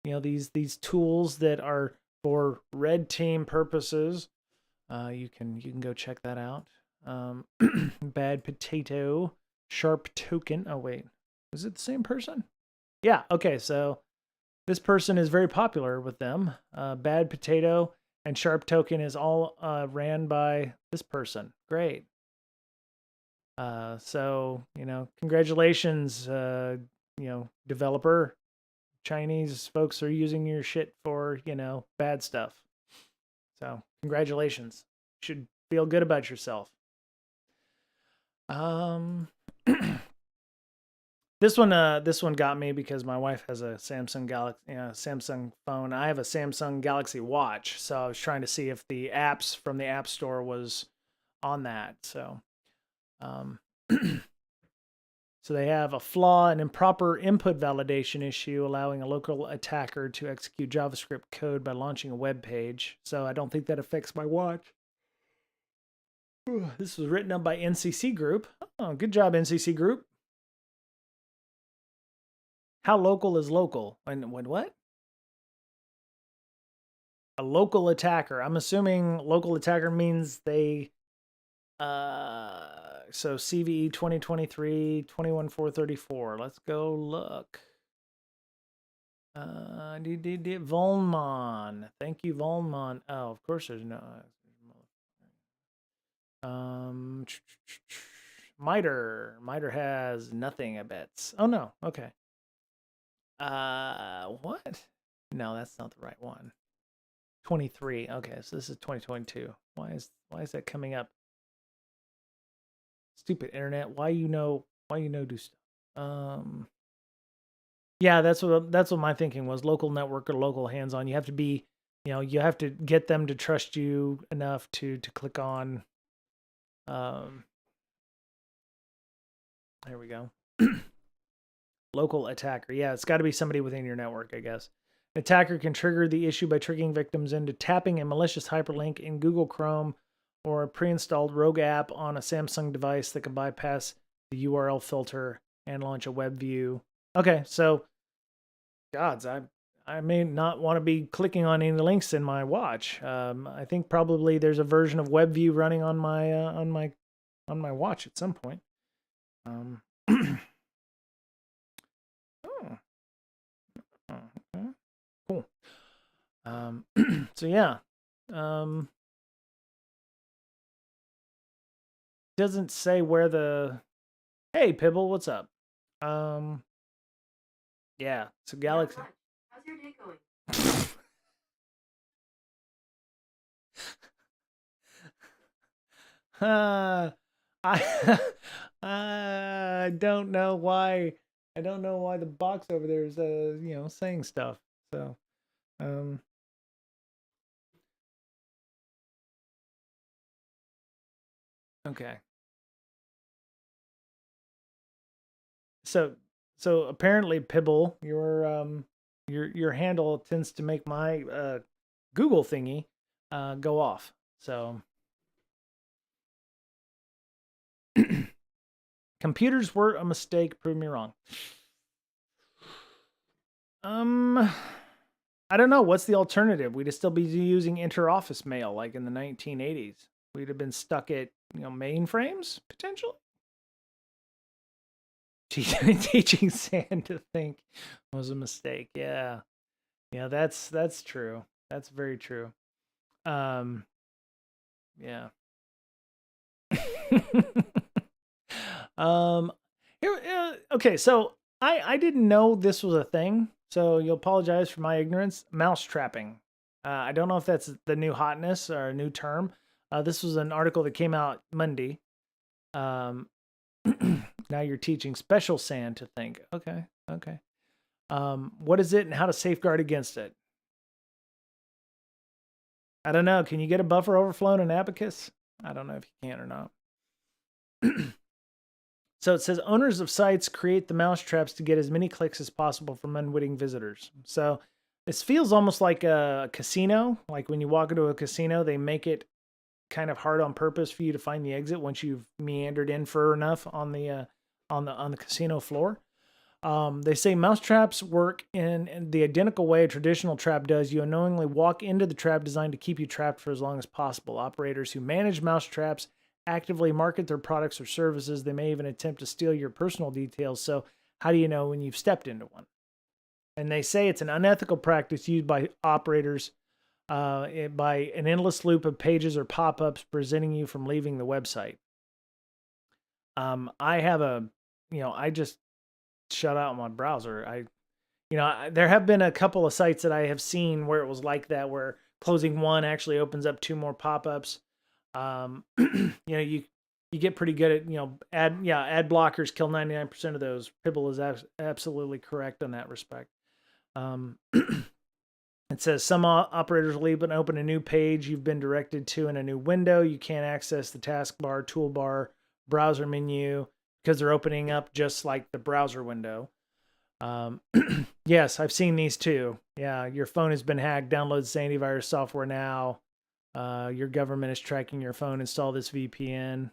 these tools that are for red team purposes, you can go check that out. Bad Potato, Sharp Token. Oh wait, is it the same person? Yeah. Okay, so this person is very popular with them. Bad Potato and Sharp Token is all ran by this person. Great. So congratulations, developer. Chinese folks are using your shit for bad stuff. So congratulations. You should feel good about yourself. This one got me because my wife has a Samsung phone. I have a Samsung Galaxy Watch, so I was trying to see if the apps from the App Store was on that. So, so they have a flaw, an improper input validation issue, allowing a local attacker to execute JavaScript code by launching a web page. So I don't think that affects my watch. This was written up by NCC Group. Oh, good job, NCC Group. How local is local? And what? A local attacker. I'm assuming local attacker means they so CVE 2023 21434. Let's go look. Volmon. Thank you, Volmon. Oh, of course there's no MITRE has nothing, I bet. Oh no, okay. What? No, that's not the right one. 23. Okay, so this is 2022. Why is that coming up? Stupid internet. Why you know do stuff? Yeah, that's what my thinking was. Local network or local hands-on. You have to be, you have to get them to trust you enough to click on. There we go. Local attacker. Yeah, it's got to be somebody within your network, I guess. An attacker can trigger the issue by tricking victims into tapping a malicious hyperlink in Google Chrome or a pre-installed rogue app on a Samsung device that can bypass the URL filter and launch a web view. Okay, so gods, I may not want to be clicking on any links in my watch. I think probably there's a version of WebView running on my watch at some point. Okay. Cool. So yeah. Doesn't say where the. Hey Pibble, what's up? Yeah, so Galaxy. How's your day going? I don't know why. I don't know why the box over there is saying stuff. So Okay. So so apparently Pibble, your handle tends to make my Google thingy go off. So computers were a mistake, prove me wrong. Um I don't know. What's the alternative? We'd still be using interoffice mail like in the 1980s. We'd have been stuck at, mainframes potentially. Teaching Sand to think was a mistake. Yeah. Yeah, that's true. That's very true. Um yeah. um okay, so I didn't know this was a thing. So you'll apologize for my ignorance. Mouse trapping. I don't know if that's the new hotness or a new term. This was an article that came out Monday. Um, now you're teaching special sand to think. Okay, okay. What is it and how to safeguard against it? I don't know. Can you get a buffer overflow in an abacus? I don't know if you can or not. So it says owners of sites create the mouse traps to get as many clicks as possible from unwitting visitors. So this feels almost like a casino. Like when you walk into a casino, they make it kind of hard on purpose for you to find the exit once you've meandered in far enough on the casino floor. They say mouse traps work in the identical way a traditional trap does. You unknowingly walk into the trap designed to keep you trapped for as long as possible. Operators who manage mouse traps actively market their products or services. They may even attempt to steal your personal details. So, how do you know when you've stepped into one? And they say it's an unethical practice used by operators by an endless loop of pages or pop ups preventing you from leaving the website. I have I just shut out my browser. There have been a couple of sites that I have seen where it was like that, where closing one actually opens up two more pop-ups. You get pretty good at ad blockers kill 99% of those. Pibble is absolutely correct on that respect. It says some operators will even open a new page you've been directed to in a new window. You can't access the taskbar, toolbar, browser menu because they're opening up just like the browser window. Yes, I've seen these too. Yeah, your phone has been hacked. Download this antivirus software now. Your government is tracking your phone. Install this VPN.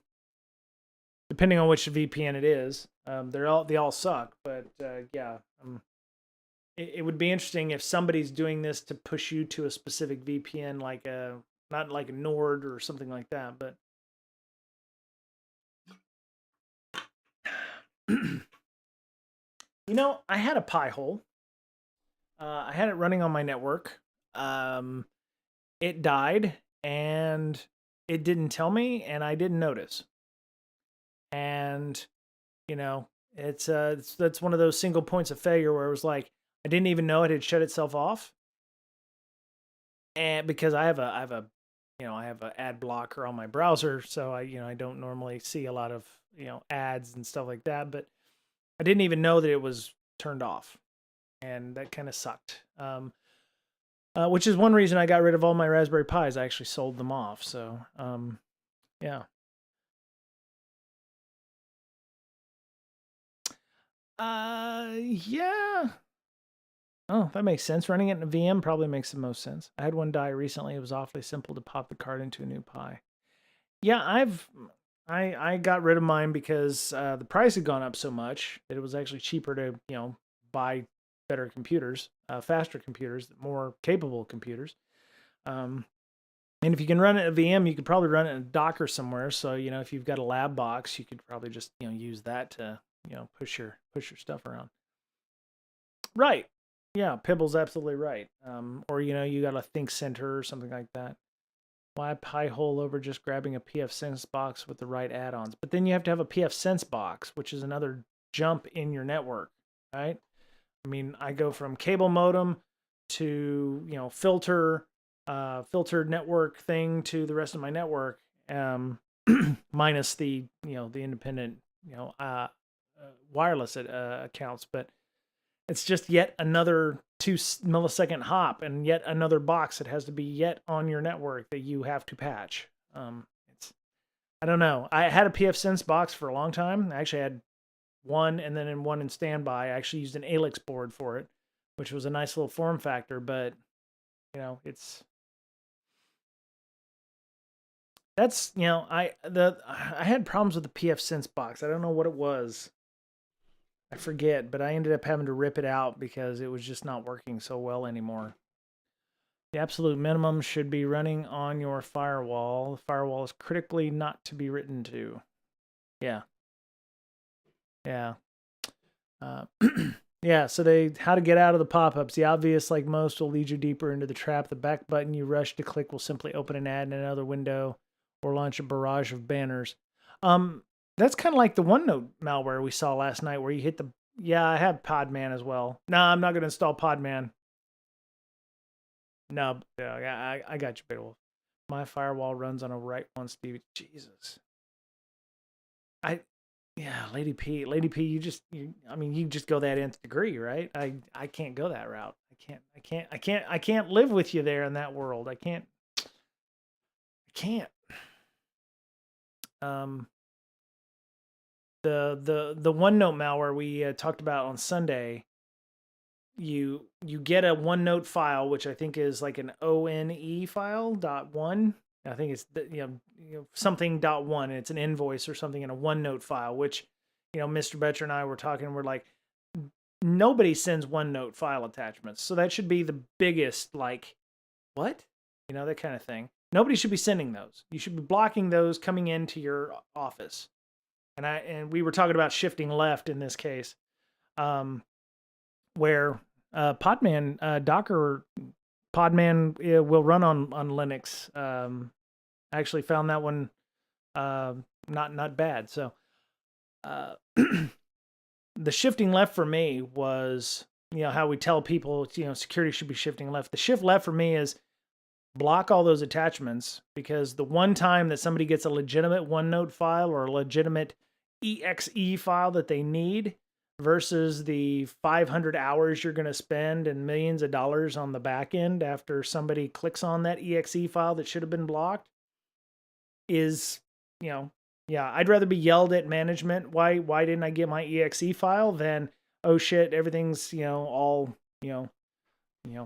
Depending on which VPN it is, they all suck. But yeah, it would be interesting if somebody's doing this to push you to a specific VPN, like not like a Nord or something like that, but. I had a Pi-hole. I had it running on my network. It died, and it didn't tell me, and I didn't notice. And that's one of those single points of failure where it was like I didn't even know it had shut itself off, and because I have an ad blocker on my browser, so I don't normally see a lot of ads and stuff like that, but I didn't even know that it was turned off, and that kind of sucked. Which is one reason I got rid of all my Raspberry Pis. I actually sold them off. So, yeah. Yeah. Oh, that makes sense. Running it in a VM probably makes the most sense. I had one die recently. It was awfully simple to pop the card into a new Pi. Yeah, I got rid of mine because the price had gone up so much that it was actually cheaper to buy better computers, faster computers, more capable computers. And if you can run it at VM, you could probably run it in a Docker somewhere. So if you've got a lab box, you could probably just use that to push your stuff around. Right. Yeah, Pibble's absolutely right. Or you got a Think Center or something like that. Why Pi-hole over just grabbing a pfSense box with the right add-ons? But then you have to have a pfSense box, which is another jump in your network, right? I mean, I go from cable modem to filtered network thing to the rest of my network, minus the the independent wireless accounts. But it's just yet another 2 millisecond hop and yet another box that has to be yet on your network that you have to patch. It's I don't know. I had a pfSense box for a long time. I actually had one and then one in standby. I actually used an Alix board for it, which was a nice little form factor, but it's that's I had problems with the pfSense box. I don't know what it was. I forget, but I ended up having to rip it out because it was just not working so well anymore. The absolute minimum should be running on your firewall. The firewall is critically not to be written to. Yeah. Yeah. Yeah, so how to get out of the pop-ups. The obvious, like most, will lead you deeper into the trap. The back button you rush to click will simply open an ad in another window or launch a barrage of banners. That's kind of like the OneNote malware we saw last night where you hit the... Yeah, I have Podman as well. No, I'm not going to install Podman. No, yeah, I got you, Beowulf. My firewall runs on a write once DB. Jesus. Yeah, Lady P, you just go that nth degree, right? I can't go that route. I can't live with you there in that world. I can't. The OneNote malware we talked about on Sunday, you get a OneNote file, which I think is like an ONE file .1. I think it's something .1. And it's an invoice or something in a OneNote file, which Mr. Betcher and I were talking. We're like, nobody sends OneNote file attachments, so that should be the biggest what that kind of thing. Nobody should be sending those. You should be blocking those coming into your office. And we were talking about shifting left in this case, where Podman Docker Podman will run on Linux. I actually found that one not bad. So the shifting left for me was how we tell people security should be shifting left. The shift left for me is block all those attachments, because the one time that somebody gets a legitimate OneNote file or a legitimate exe file that they need versus the 500 hours you're going to spend and millions of dollars on the back end after somebody clicks on that exe file that should have been blocked is, I'd rather be yelled at management. Why didn't I get my exe file than, oh shit, everything's, all,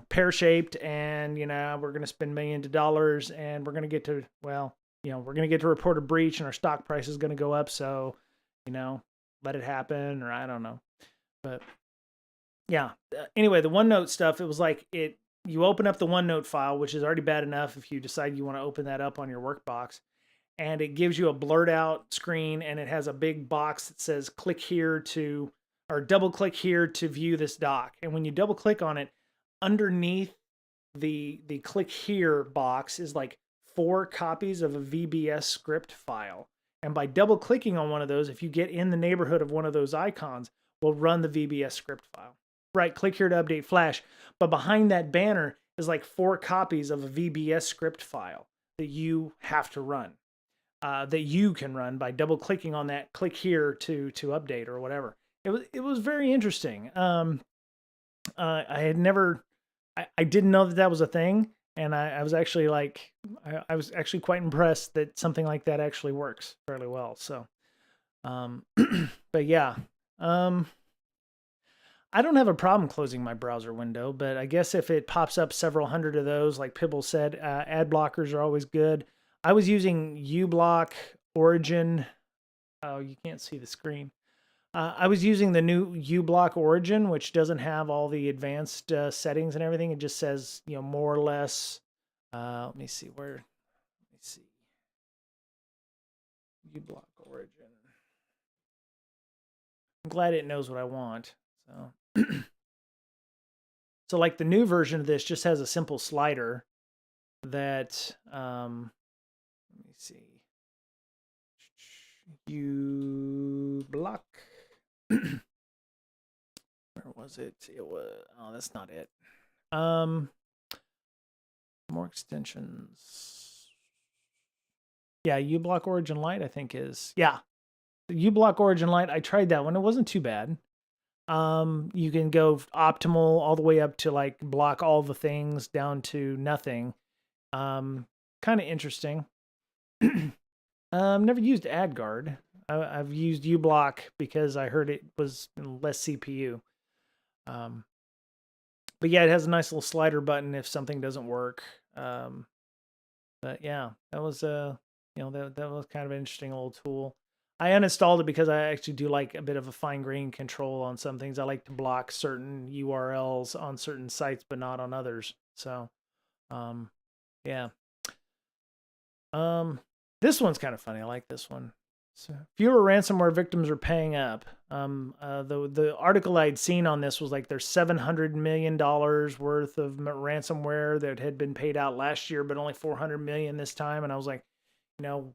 pear-shaped and, we're going to spend millions of dollars and we're going to get to, we're going to get to report a breach and our stock price is going to go up. So, let it happen, or I don't know. But yeah, anyway, the OneNote stuff, it was like you open up the OneNote file, which is already bad enough if you decide you want to open that up on your workbox, and it gives you a blurred out screen, and it has a big box that says click here to, or double click here to view this doc. And when you double click on it, underneath the click here box is like 4 copies of a VBS script file. And by double clicking on one of those, if you get in the neighborhood of one of those icons, we'll run the VBS script file. Right, click here to update Flash. But behind that banner is like 4 copies of a VBS script file that you have to run, that you can run by double clicking on that click here to update or whatever. It was very interesting. I had never, I didn't know that was a thing. And I was actually I was actually quite impressed that something like that actually works fairly well. So, but yeah, I don't have a problem closing my browser window, but I guess if it pops up several hundred of those, like Pibble said, ad blockers are always good. I was using uBlock Origin. Oh, you can't see the screen. I was using the new uBlock Origin, which doesn't have all the advanced settings and everything. It just says, more or less. Let me see where. Let me see. uBlock Origin. I'm glad it knows what I want. So, so like the new version of this just has a simple slider that. Let me see. uBlock. Where was it? It was, oh, that's not it. More extensions. Yeah, uBlock Origin Lite, I think is, yeah. The uBlock Origin Lite, I tried that one. It wasn't too bad. You can go optimal all the way up to like block all the things down to nothing. Kind of interesting. Never used AdGuard. I've used uBlock because I heard it was less CPU. Um, but yeah, it has a nice little slider button if something doesn't work. But yeah, that was that was kind of an interesting little tool. I uninstalled it because I actually do like a bit of a fine grained control on some things. I like to block certain URLs on certain sites, but not on others. So, um, yeah. Um, this one's kind of funny. I like this one. So fewer ransomware victims are paying up. The article I'd seen on this was like there's $700 million worth of ransomware that had been paid out last year, but only 400 million this time. And I was like, you know,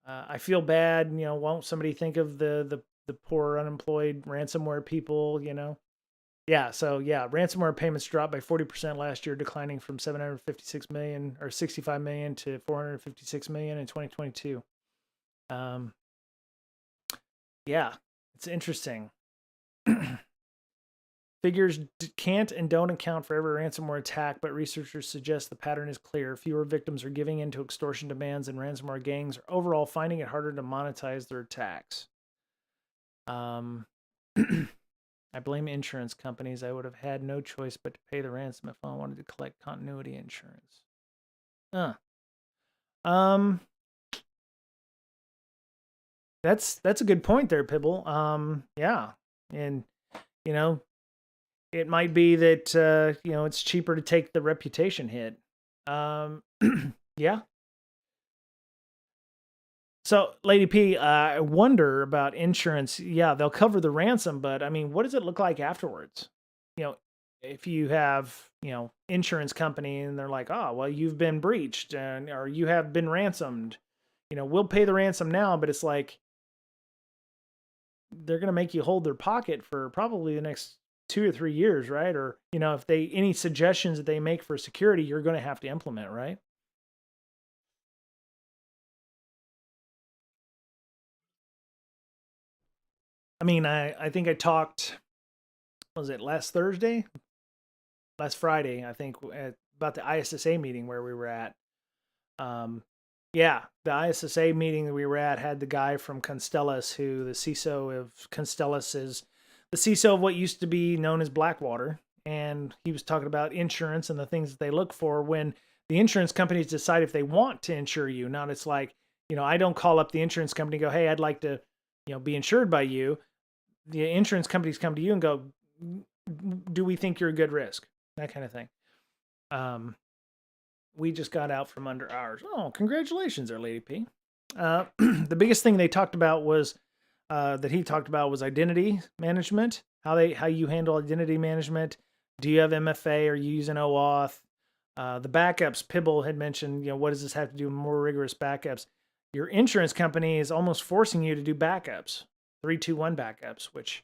I feel bad. You know, won't somebody think of the poor unemployed ransomware people? You know, yeah. So yeah, ransomware payments dropped by 40% last year, declining from 756 million or 65 million to 456 million in 2022. Um, yeah, it's interesting. Figures can't and don't account for every ransomware attack, but researchers suggest the pattern is clear. Fewer victims are giving in to extortion demands, and ransomware gangs are overall finding it harder to monetize their attacks. I blame insurance companies. I would have had no choice but to pay the ransom if I wanted to collect continuity insurance. Um, that's a good point there, Pibble. Yeah, and you know, it might be that it's cheaper to take the reputation hit. Yeah. So, Lady P, I wonder about insurance. Yeah, they'll cover the ransom, but I mean, what does it look like afterwards? You know, if you have, insurance company and they're like, "Oh, well, you've been breached and or you have been ransomed." We'll pay the ransom now, but it's like they're going to make you hold their pocket for probably the next 2 or 3 years, right? Or, if they any suggestions that they make for security, you're going to have to implement, right? I mean, I think I talked, was it last Friday, I think, about the ISSA meeting where we were at. Um, yeah, the ISSA meeting that we were at had the guy from Constellus, who the CISO of Constellus is the CISO of what used to be known as Blackwater. And he was talking about insurance and the things that they look for when the insurance companies decide if they want to insure you. Now it's like, I don't call up the insurance company and go, "Hey, I'd like to, be insured by you." The insurance companies come to you and go, "Do we think you're a good risk?" That kind of thing. We just got out from under ours. Oh, congratulations there, Lady P. The biggest thing they talked about was that he talked about was identity management. How you handle identity management. Do you have MFA? Are you using OAuth? The backups. Pibble had mentioned. What does this have to do with more rigorous backups? Your insurance company is almost forcing you to do backups, 3-2-1 backups, which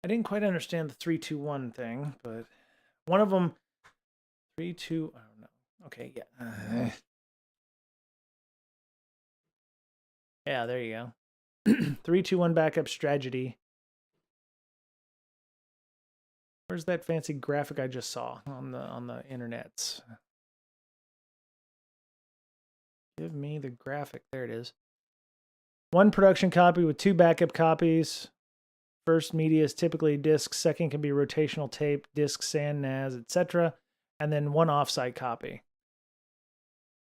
I didn't quite understand the 3-2-1 thing, but one of them 3-2. I don't know. Okay, yeah. Yeah, there you go. 3-2-1 backup strategy. Where's that fancy graphic I just saw on the internets? Give me the graphic. There it is. One production copy with 2 backup copies. First media is typically disk. Second can be rotational tape, disk, SAN, NAS, etc. And then one offsite copy.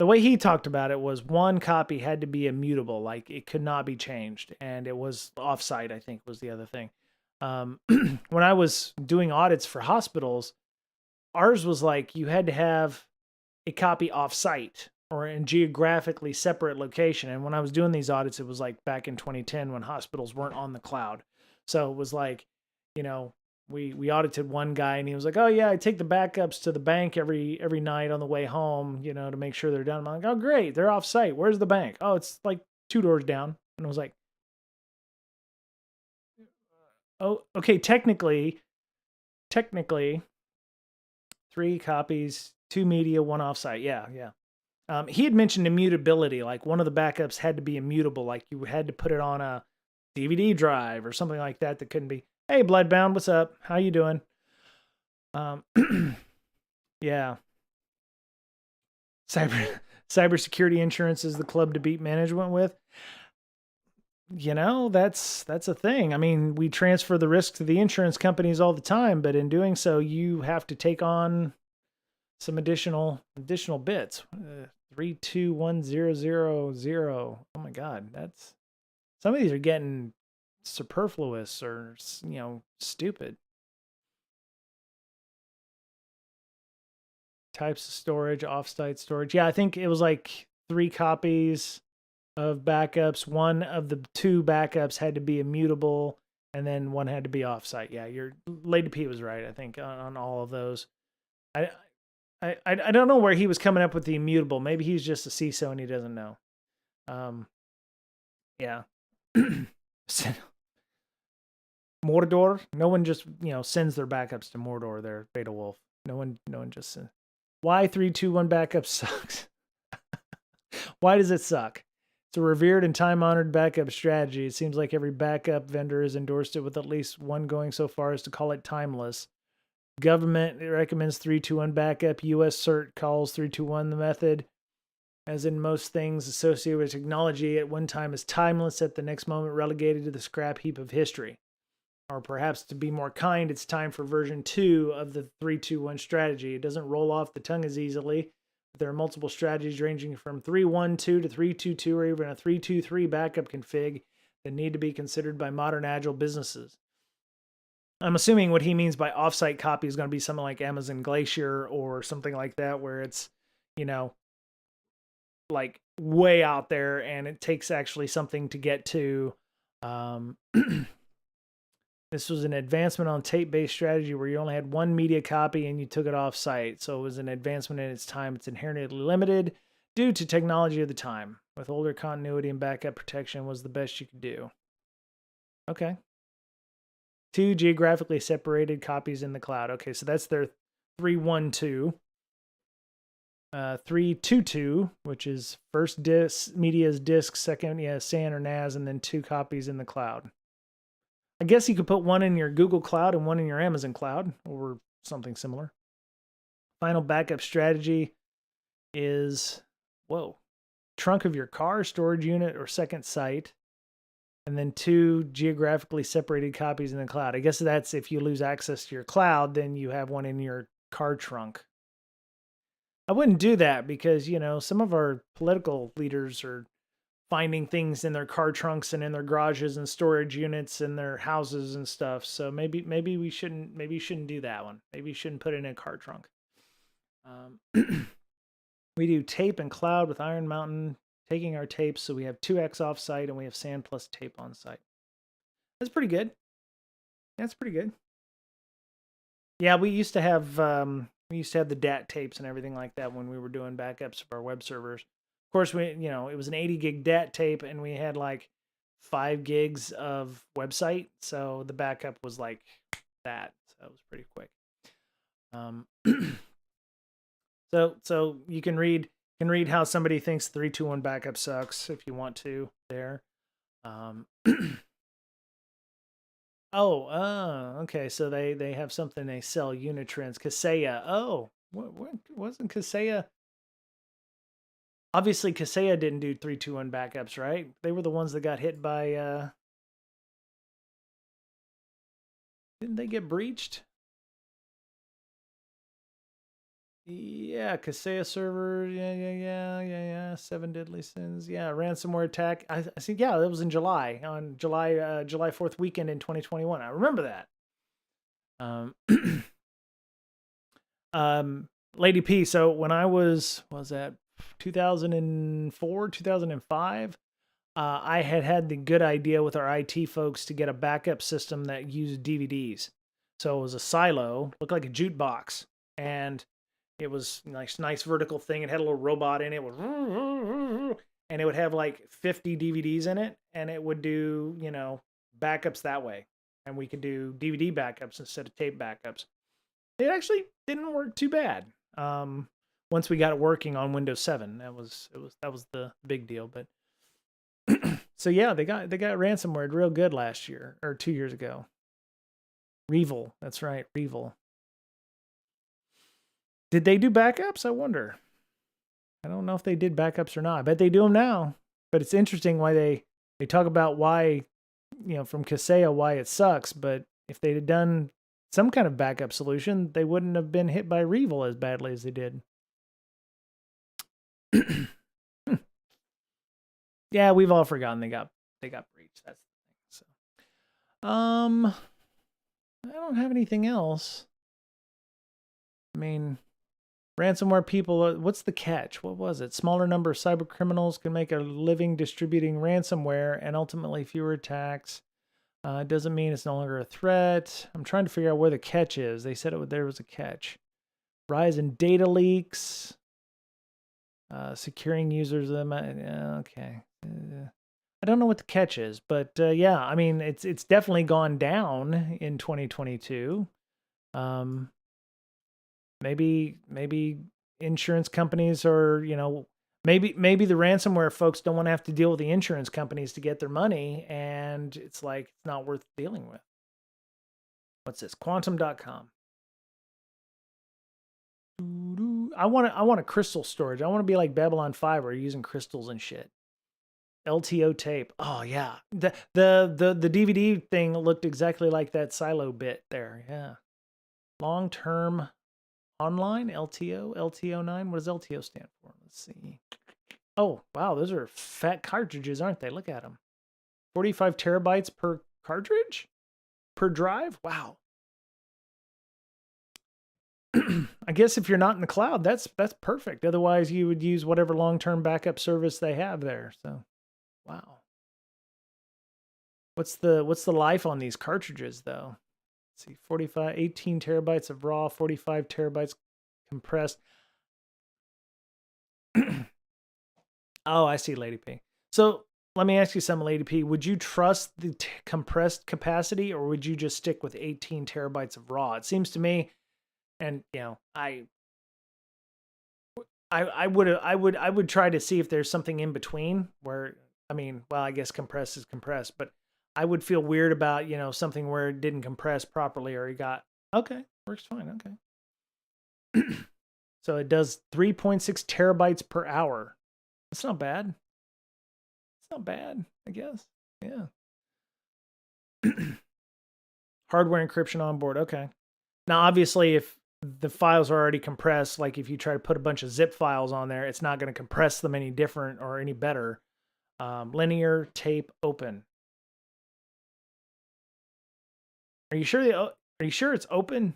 The way he talked about it was one copy had to be immutable, like it could not be changed, and it was offsite, I think, was the other thing. When I was doing audits for hospitals, ours was like you had to have a copy offsite or in geographically separate location. And when I was doing these audits, it was like back in 2010 when hospitals weren't on the cloud. So it was like, you know, we audited one guy and he was like, "Oh yeah, I take the backups to the bank every night on the way home, to make sure they're done." I'm like, "Oh great, they're off site. Where's the bank?" "Oh, it's like 2 doors down." And I was like, "Oh, okay, technically 3 copies, 2 media, 1 offsite." Yeah, yeah. He had mentioned immutability, like one of the backups had to be immutable, like you had to put it on a DVD drive or something like that couldn't be. "Hey, Bloodbound, what's up? How you doing?" Um, yeah. Cyber Cybersecurity insurance is the club to beat management with. You know, that's a thing. I mean, we transfer the risk to the insurance companies all the time, but in doing so, you have to take on some additional bits. 321000. Oh my God, that's some of these are getting superfluous or stupid. Types of storage, offsite storage. Yeah, I think it was like 3 copies of backups. One of the 2 backups had to be immutable, and then one had to be offsite. Yeah, your Lady P was right, I think, on all of those. I don't know where he was coming up with the immutable. Maybe he's just a CISO and he doesn't know. Yeah. Mordor. No one just sends their backups to Mordor. They're Beta Wolf. No one just sends. Why 321 backup sucks? Why does it suck? It's a revered and time-honored backup strategy. It seems like every backup vendor has endorsed it, with at least one going so far as to call it timeless. Government recommends 321 backup. US CERT calls 321 the method. As in most things associated with technology, at one time is timeless, at the next moment relegated to the scrap heap of history. Or perhaps to be more kind, it's time for version 2 of the 321 strategy. It doesn't roll off the tongue as easily. There are multiple strategies ranging from 312 to 322 or even a 323 backup config that need to be considered by modern agile businesses. I'm assuming what he means by offsite copy is going to be something like Amazon Glacier or something like that, where it's, like way out there and it takes actually something to get to. This was an advancement on tape-based strategy where you only had one media copy and you took it off-site. So it was an advancement in its time. It's inherently limited due to technology of the time. With older continuity and backup protection was the best you could do. Okay. 2 geographically separated copies in the cloud. Okay, so that's their 312. 322, which is first disk, media's disk, second, SAN or NAS, and then 2 copies in the cloud. I guess you could put one in your Google Cloud and one in your Amazon Cloud or something similar. Final backup strategy is, trunk of your car, storage unit, or second site, and then 2 geographically separated copies in the cloud. I guess that's if you lose access to your cloud, then you have one in your car trunk. I wouldn't do that because, some of our political leaders are finding things in their car trunks and in their garages and storage units in their houses and stuff. So maybe you shouldn't do that one. Maybe you shouldn't put it in a car trunk. We do tape and cloud with Iron Mountain, taking our tapes. So we have 2x off site and we have SAN plus tape on site. That's pretty good. That's pretty good. Yeah, we used to have the DAT tapes and everything like that when we were doing backups of our web servers. Of course, it was an 80 gig DAT tape and we had like 5 gigs of website. So the backup was like that. So it was pretty quick. So you can read how somebody thinks 321 backup sucks if you want to there. Okay. So they have something they sell, Unitrends, Kaseya. Oh, what wasn't Kaseya? Obviously, Kaseya didn't do 321 backups, right? They were the ones that got hit by. Didn't they get breached? Yeah, Kaseya server. Yeah. 7 deadly sins. Yeah, ransomware attack. I think that was in July, on July 4th weekend in 2021. I remember that. Lady P. So when I was that 2004, 2005, I had the good idea with our IT folks to get a backup system that used DVDs. So it was a silo, looked like a jukebox, and it was nice vertical thing. It had a little robot in it, and it would have like 50 DVDs in it, and it would do backups that way, and we could do DVD backups instead of tape backups. It actually didn't work too bad. Once we got it working on Windows 7, that was the big deal. But so yeah, they got ransomware real good last year or 2 years ago. Revil, that's right, Revil. Did they do backups? I wonder. I don't know if they did backups or not. I bet they do them now. But it's interesting why they talk about why, from Kaseya, why it sucks. But if they'd have done some kind of backup solution, they wouldn't have been hit by Revel as badly as they did. Yeah, we've all forgotten they got breached. That's the thing. So, I don't have anything else. I mean, ransomware people, what's the catch? What was it? Smaller number of cyber criminals can make a living distributing ransomware and ultimately fewer attacks. It doesn't mean it's no longer a threat. I'm trying to figure out where the catch is. They said there was a catch. Rise in data leaks. Securing users. Okay. I don't know what the catch is, but yeah, I mean, it's definitely gone down in 2022. Maybe insurance companies are, maybe the ransomware folks don't want to have to deal with the insurance companies to get their money, and it's like it's not worth dealing with. What's this? Quantum.com. I want a crystal storage. I want to be like Babylon 5 where you're using crystals and shit. LTO tape. Oh yeah. The DVD thing looked exactly like that silo bit there. Yeah. Long-term online LTO9. What does LTO stand for? Let's see. Oh, wow, those are fat cartridges, aren't they? Look at them. 45 terabytes per cartridge? Per drive? Wow. I guess if you're not in the cloud, that's perfect. Otherwise, you would use whatever long-term backup service they have there. So, wow. What's the life on these cartridges though? Let's see, 18 terabytes of raw, 45 terabytes compressed. Oh, I see, Lady P. So let me ask you something, Lady P. Would you trust the compressed capacity, or would you just stick with 18 terabytes of raw? It seems to me, and I would try to see if there's something in between where, I mean, well, I guess compressed is compressed, but I would feel weird about, something where it didn't compress properly or it got, okay, works fine, okay. So it does 3.6 terabytes per hour. That's not bad. It's not bad, I guess. Yeah. Hardware encryption on board, okay. Now, obviously, if the files are already compressed, like if you try to put a bunch of zip files on there, it's not going to compress them any different or any better. Linear tape open. Are you sure it's open?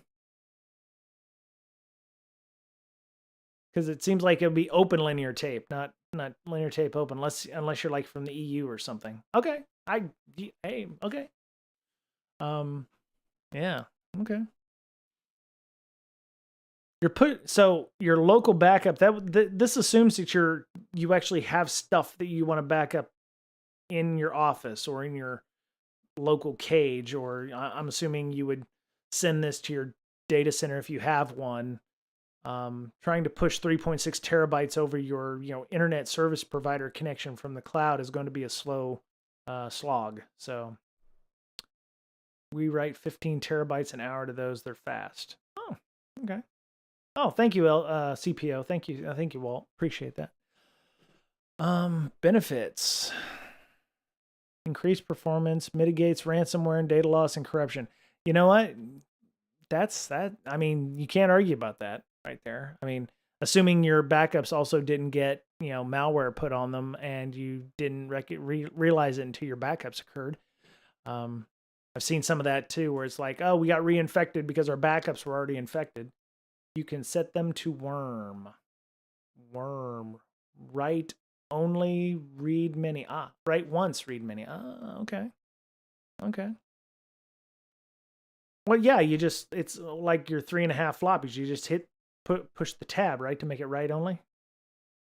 Because it seems like it would be open linear tape, not linear tape open, unless you're like from the EU or something. Okay, hey, okay. Yeah, okay. So your local backup, this assumes that you actually have stuff that you want to back up in your office or in your local cage, or I'm assuming you would send this to your data center if you have one. Trying to push 3.6 terabytes over your internet service provider connection from the cloud is going to be a slow slog. So we write 15 terabytes an hour to those. They're fast. Oh, okay. Oh, thank you, CPO. Thank you, Walt. Appreciate that. Benefits. Increased performance, mitigates ransomware and data loss and corruption. You know what? That's that. I mean, you can't argue about that right there. I mean, assuming your backups also didn't get, malware put on them and you didn't realize it until your backups occurred. I've seen some of that too, where it's like, oh, we got reinfected because our backups were already infected. You can set them to worm. Write only, read many. Write once, read many. Okay. Well, yeah, it's like your 3.5 floppies. You just push the tab, right, to make it write only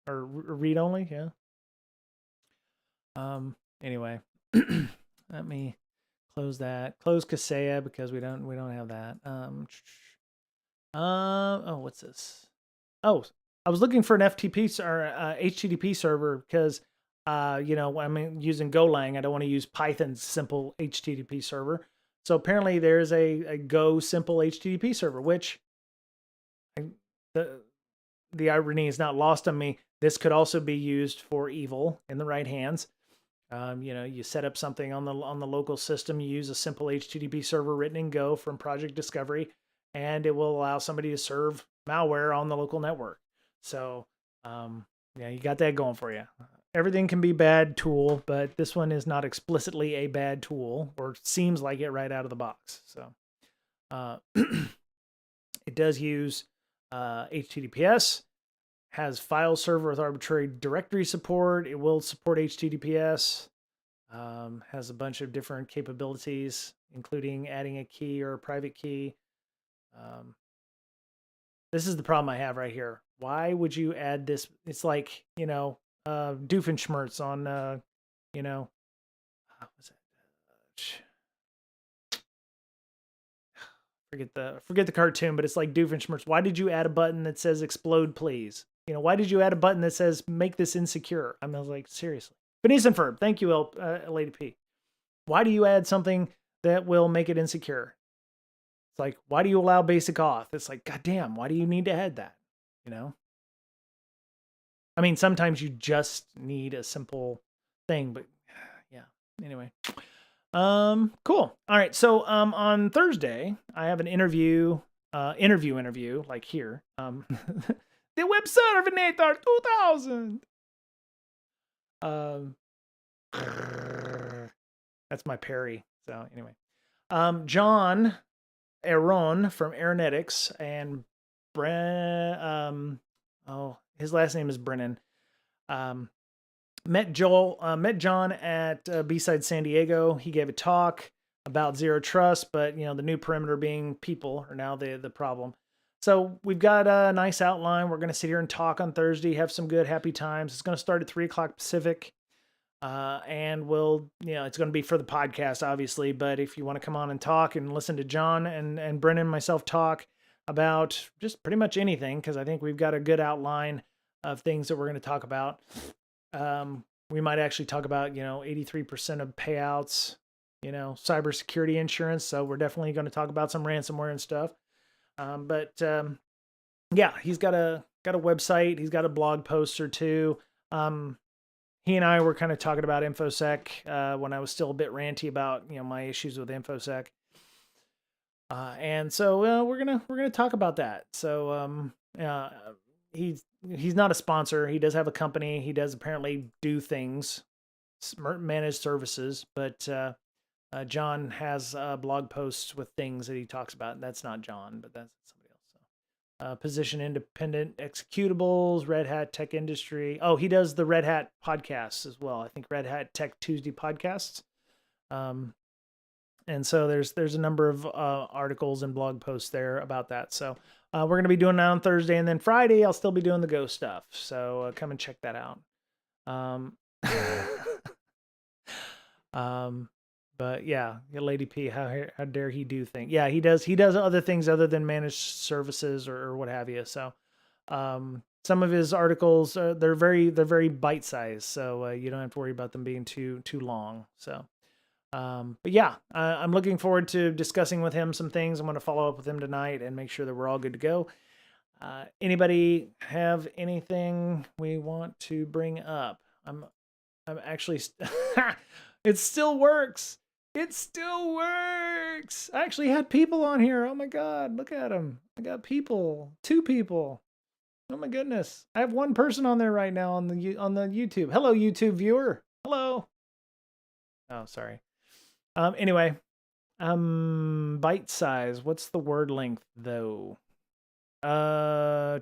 or read only. Yeah. Anyway, let me close that. Close Kaseya because we don't have that. Oh, what's this? Oh, I was looking for an FTP or HTTP server because, I'm using Golang. I don't want to use Python's simple HTTP server. So apparently there's a Go simple HTTP server, which the irony is not lost on me. This could also be used for evil in the right hands. You set up something on the local system. You use a simple HTTP server written in Go from Project Discovery, and it will allow somebody to serve malware on the local network. So, you got that going for you. Everything can be bad tool, but this one is not explicitly a bad tool, or seems like it right out of the box. So, it does use HTTPS. Has file server with arbitrary directory support. It will support HTTPS. Has a bunch of different capabilities, including adding a key or a private key. This is the problem I have right here. Why would you add this? It's like, Doofenshmirtz on, what's it? Forget the cartoon, but it's like Doofenshmirtz. Why did you add a button that says explode, please? Why did you add a button that says make this insecure? I was like, seriously. Phineas and Ferb, thank you, Lady P. Why do you add something that will make it insecure? It's like, why do you allow basic auth? It's like, goddamn, why do you need to add that? I mean, sometimes you just need a simple thing, but yeah. Anyway. Cool. All right. So, on Thursday, I have an interview, like here. The Web Servinator 2000. That's my Perry. So anyway, John Aaron from Aeronetics and his last name is Brennan. Met John at B-Side San Diego. He gave a talk about Zero Trust, but the new perimeter being people are now the problem. So we've got a nice outline. We're going to sit here and talk on Thursday, have some good, happy times. It's going to start at 3:00 Pacific. And it's going to be for the podcast, obviously, but if you want to come on and talk and listen to John and Brennan and myself talk about just pretty much anything, because I think we've got a good outline of things that we're going to talk about. We might actually talk about, 83% of payouts, cybersecurity insurance. So we're definitely going to talk about some ransomware and stuff. Yeah, he's got a website. He's got a blog post or two. He and I were kind of talking about InfoSec when I was still a bit ranty about my issues with InfoSec, and so we're gonna talk about that. So he's not a sponsor. He does have a company. He does apparently do things, managed services, but John has blog posts with things that he talks about. And that's not John, but that's somebody else. So, position independent executables, Red Hat Tech Industry. Oh, he does the Red Hat podcasts as well. I think Red Hat Tech Tuesday podcasts. And so there's a number of articles and blog posts there about that. So we're going to be doing that on Thursday, and then Friday I'll still be doing the Go stuff. So come and check that out. But yeah, Lady P, how dare he do things? Yeah, he does other things other than managed services or what have you. So some of his articles they're very bite sized, so you don't have to worry about them being too long. So but yeah, I'm looking forward to discussing with him some things. I'm going to follow up with him tonight and make sure that we're all good to go. Anybody have anything we want to bring up? I'm actually it still works. It still works. I actually had people on here. Oh my God, look at them. I got people, 2 people. Oh my goodness. I have 1 person on there right now on the YouTube. Hello, YouTube viewer. Hello. Oh, sorry. Anyway, bite size. What's the word length though? I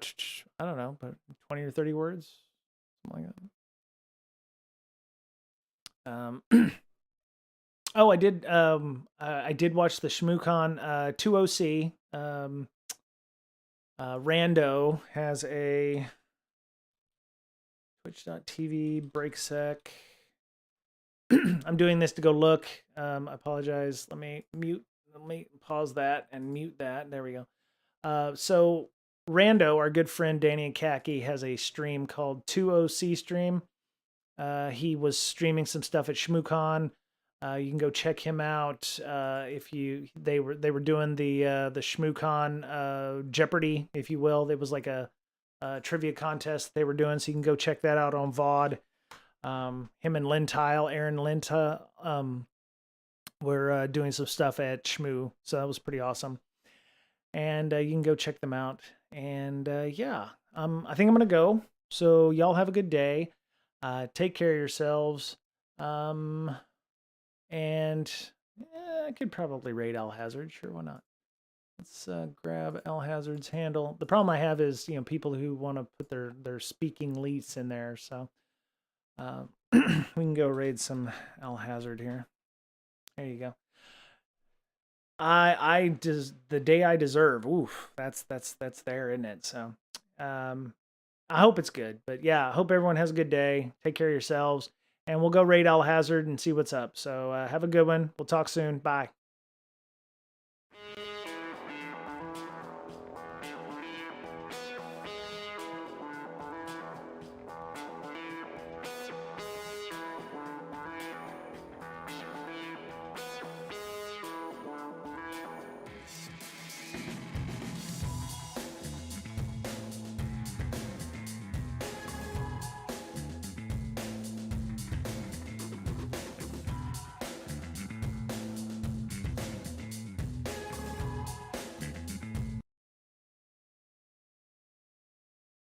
don't know, but 20 or 30 words, something like that. Oh, I did watch the ShmooCon 2OC. Rando has a twitch.tv breaksec. I'm doing this to go look. I apologize. Let me pause that and mute that. There we go. So Rando, our good friend Danny and Kaki, has a stream called 2OC stream. He was streaming some stuff at ShmooCon. You can go check him out. They were doing the ShmooCon Jeopardy, if you will. It was like a trivia contest they were doing, so you can go check that out on VOD. Him and Lintile, Aaron Linta, were doing some stuff at Shmoo, so that was pretty awesome. And you can go check them out. And yeah, I think I'm gonna go. So y'all have a good day. Take care of yourselves. And I could probably raid Alhazard. Sure, why not? Let's grab Alhazard's handle. The problem I have is, people who want to put their speaking leets in there. So we can go raid some Alhazard here. There you go. The day I deserve. Oof, that's there, isn't it? So, I hope it's good. But yeah, I hope everyone has a good day. Take care of yourselves, and we'll go raid Alhazard and see what's up. So have a good one. We'll talk soon. Bye.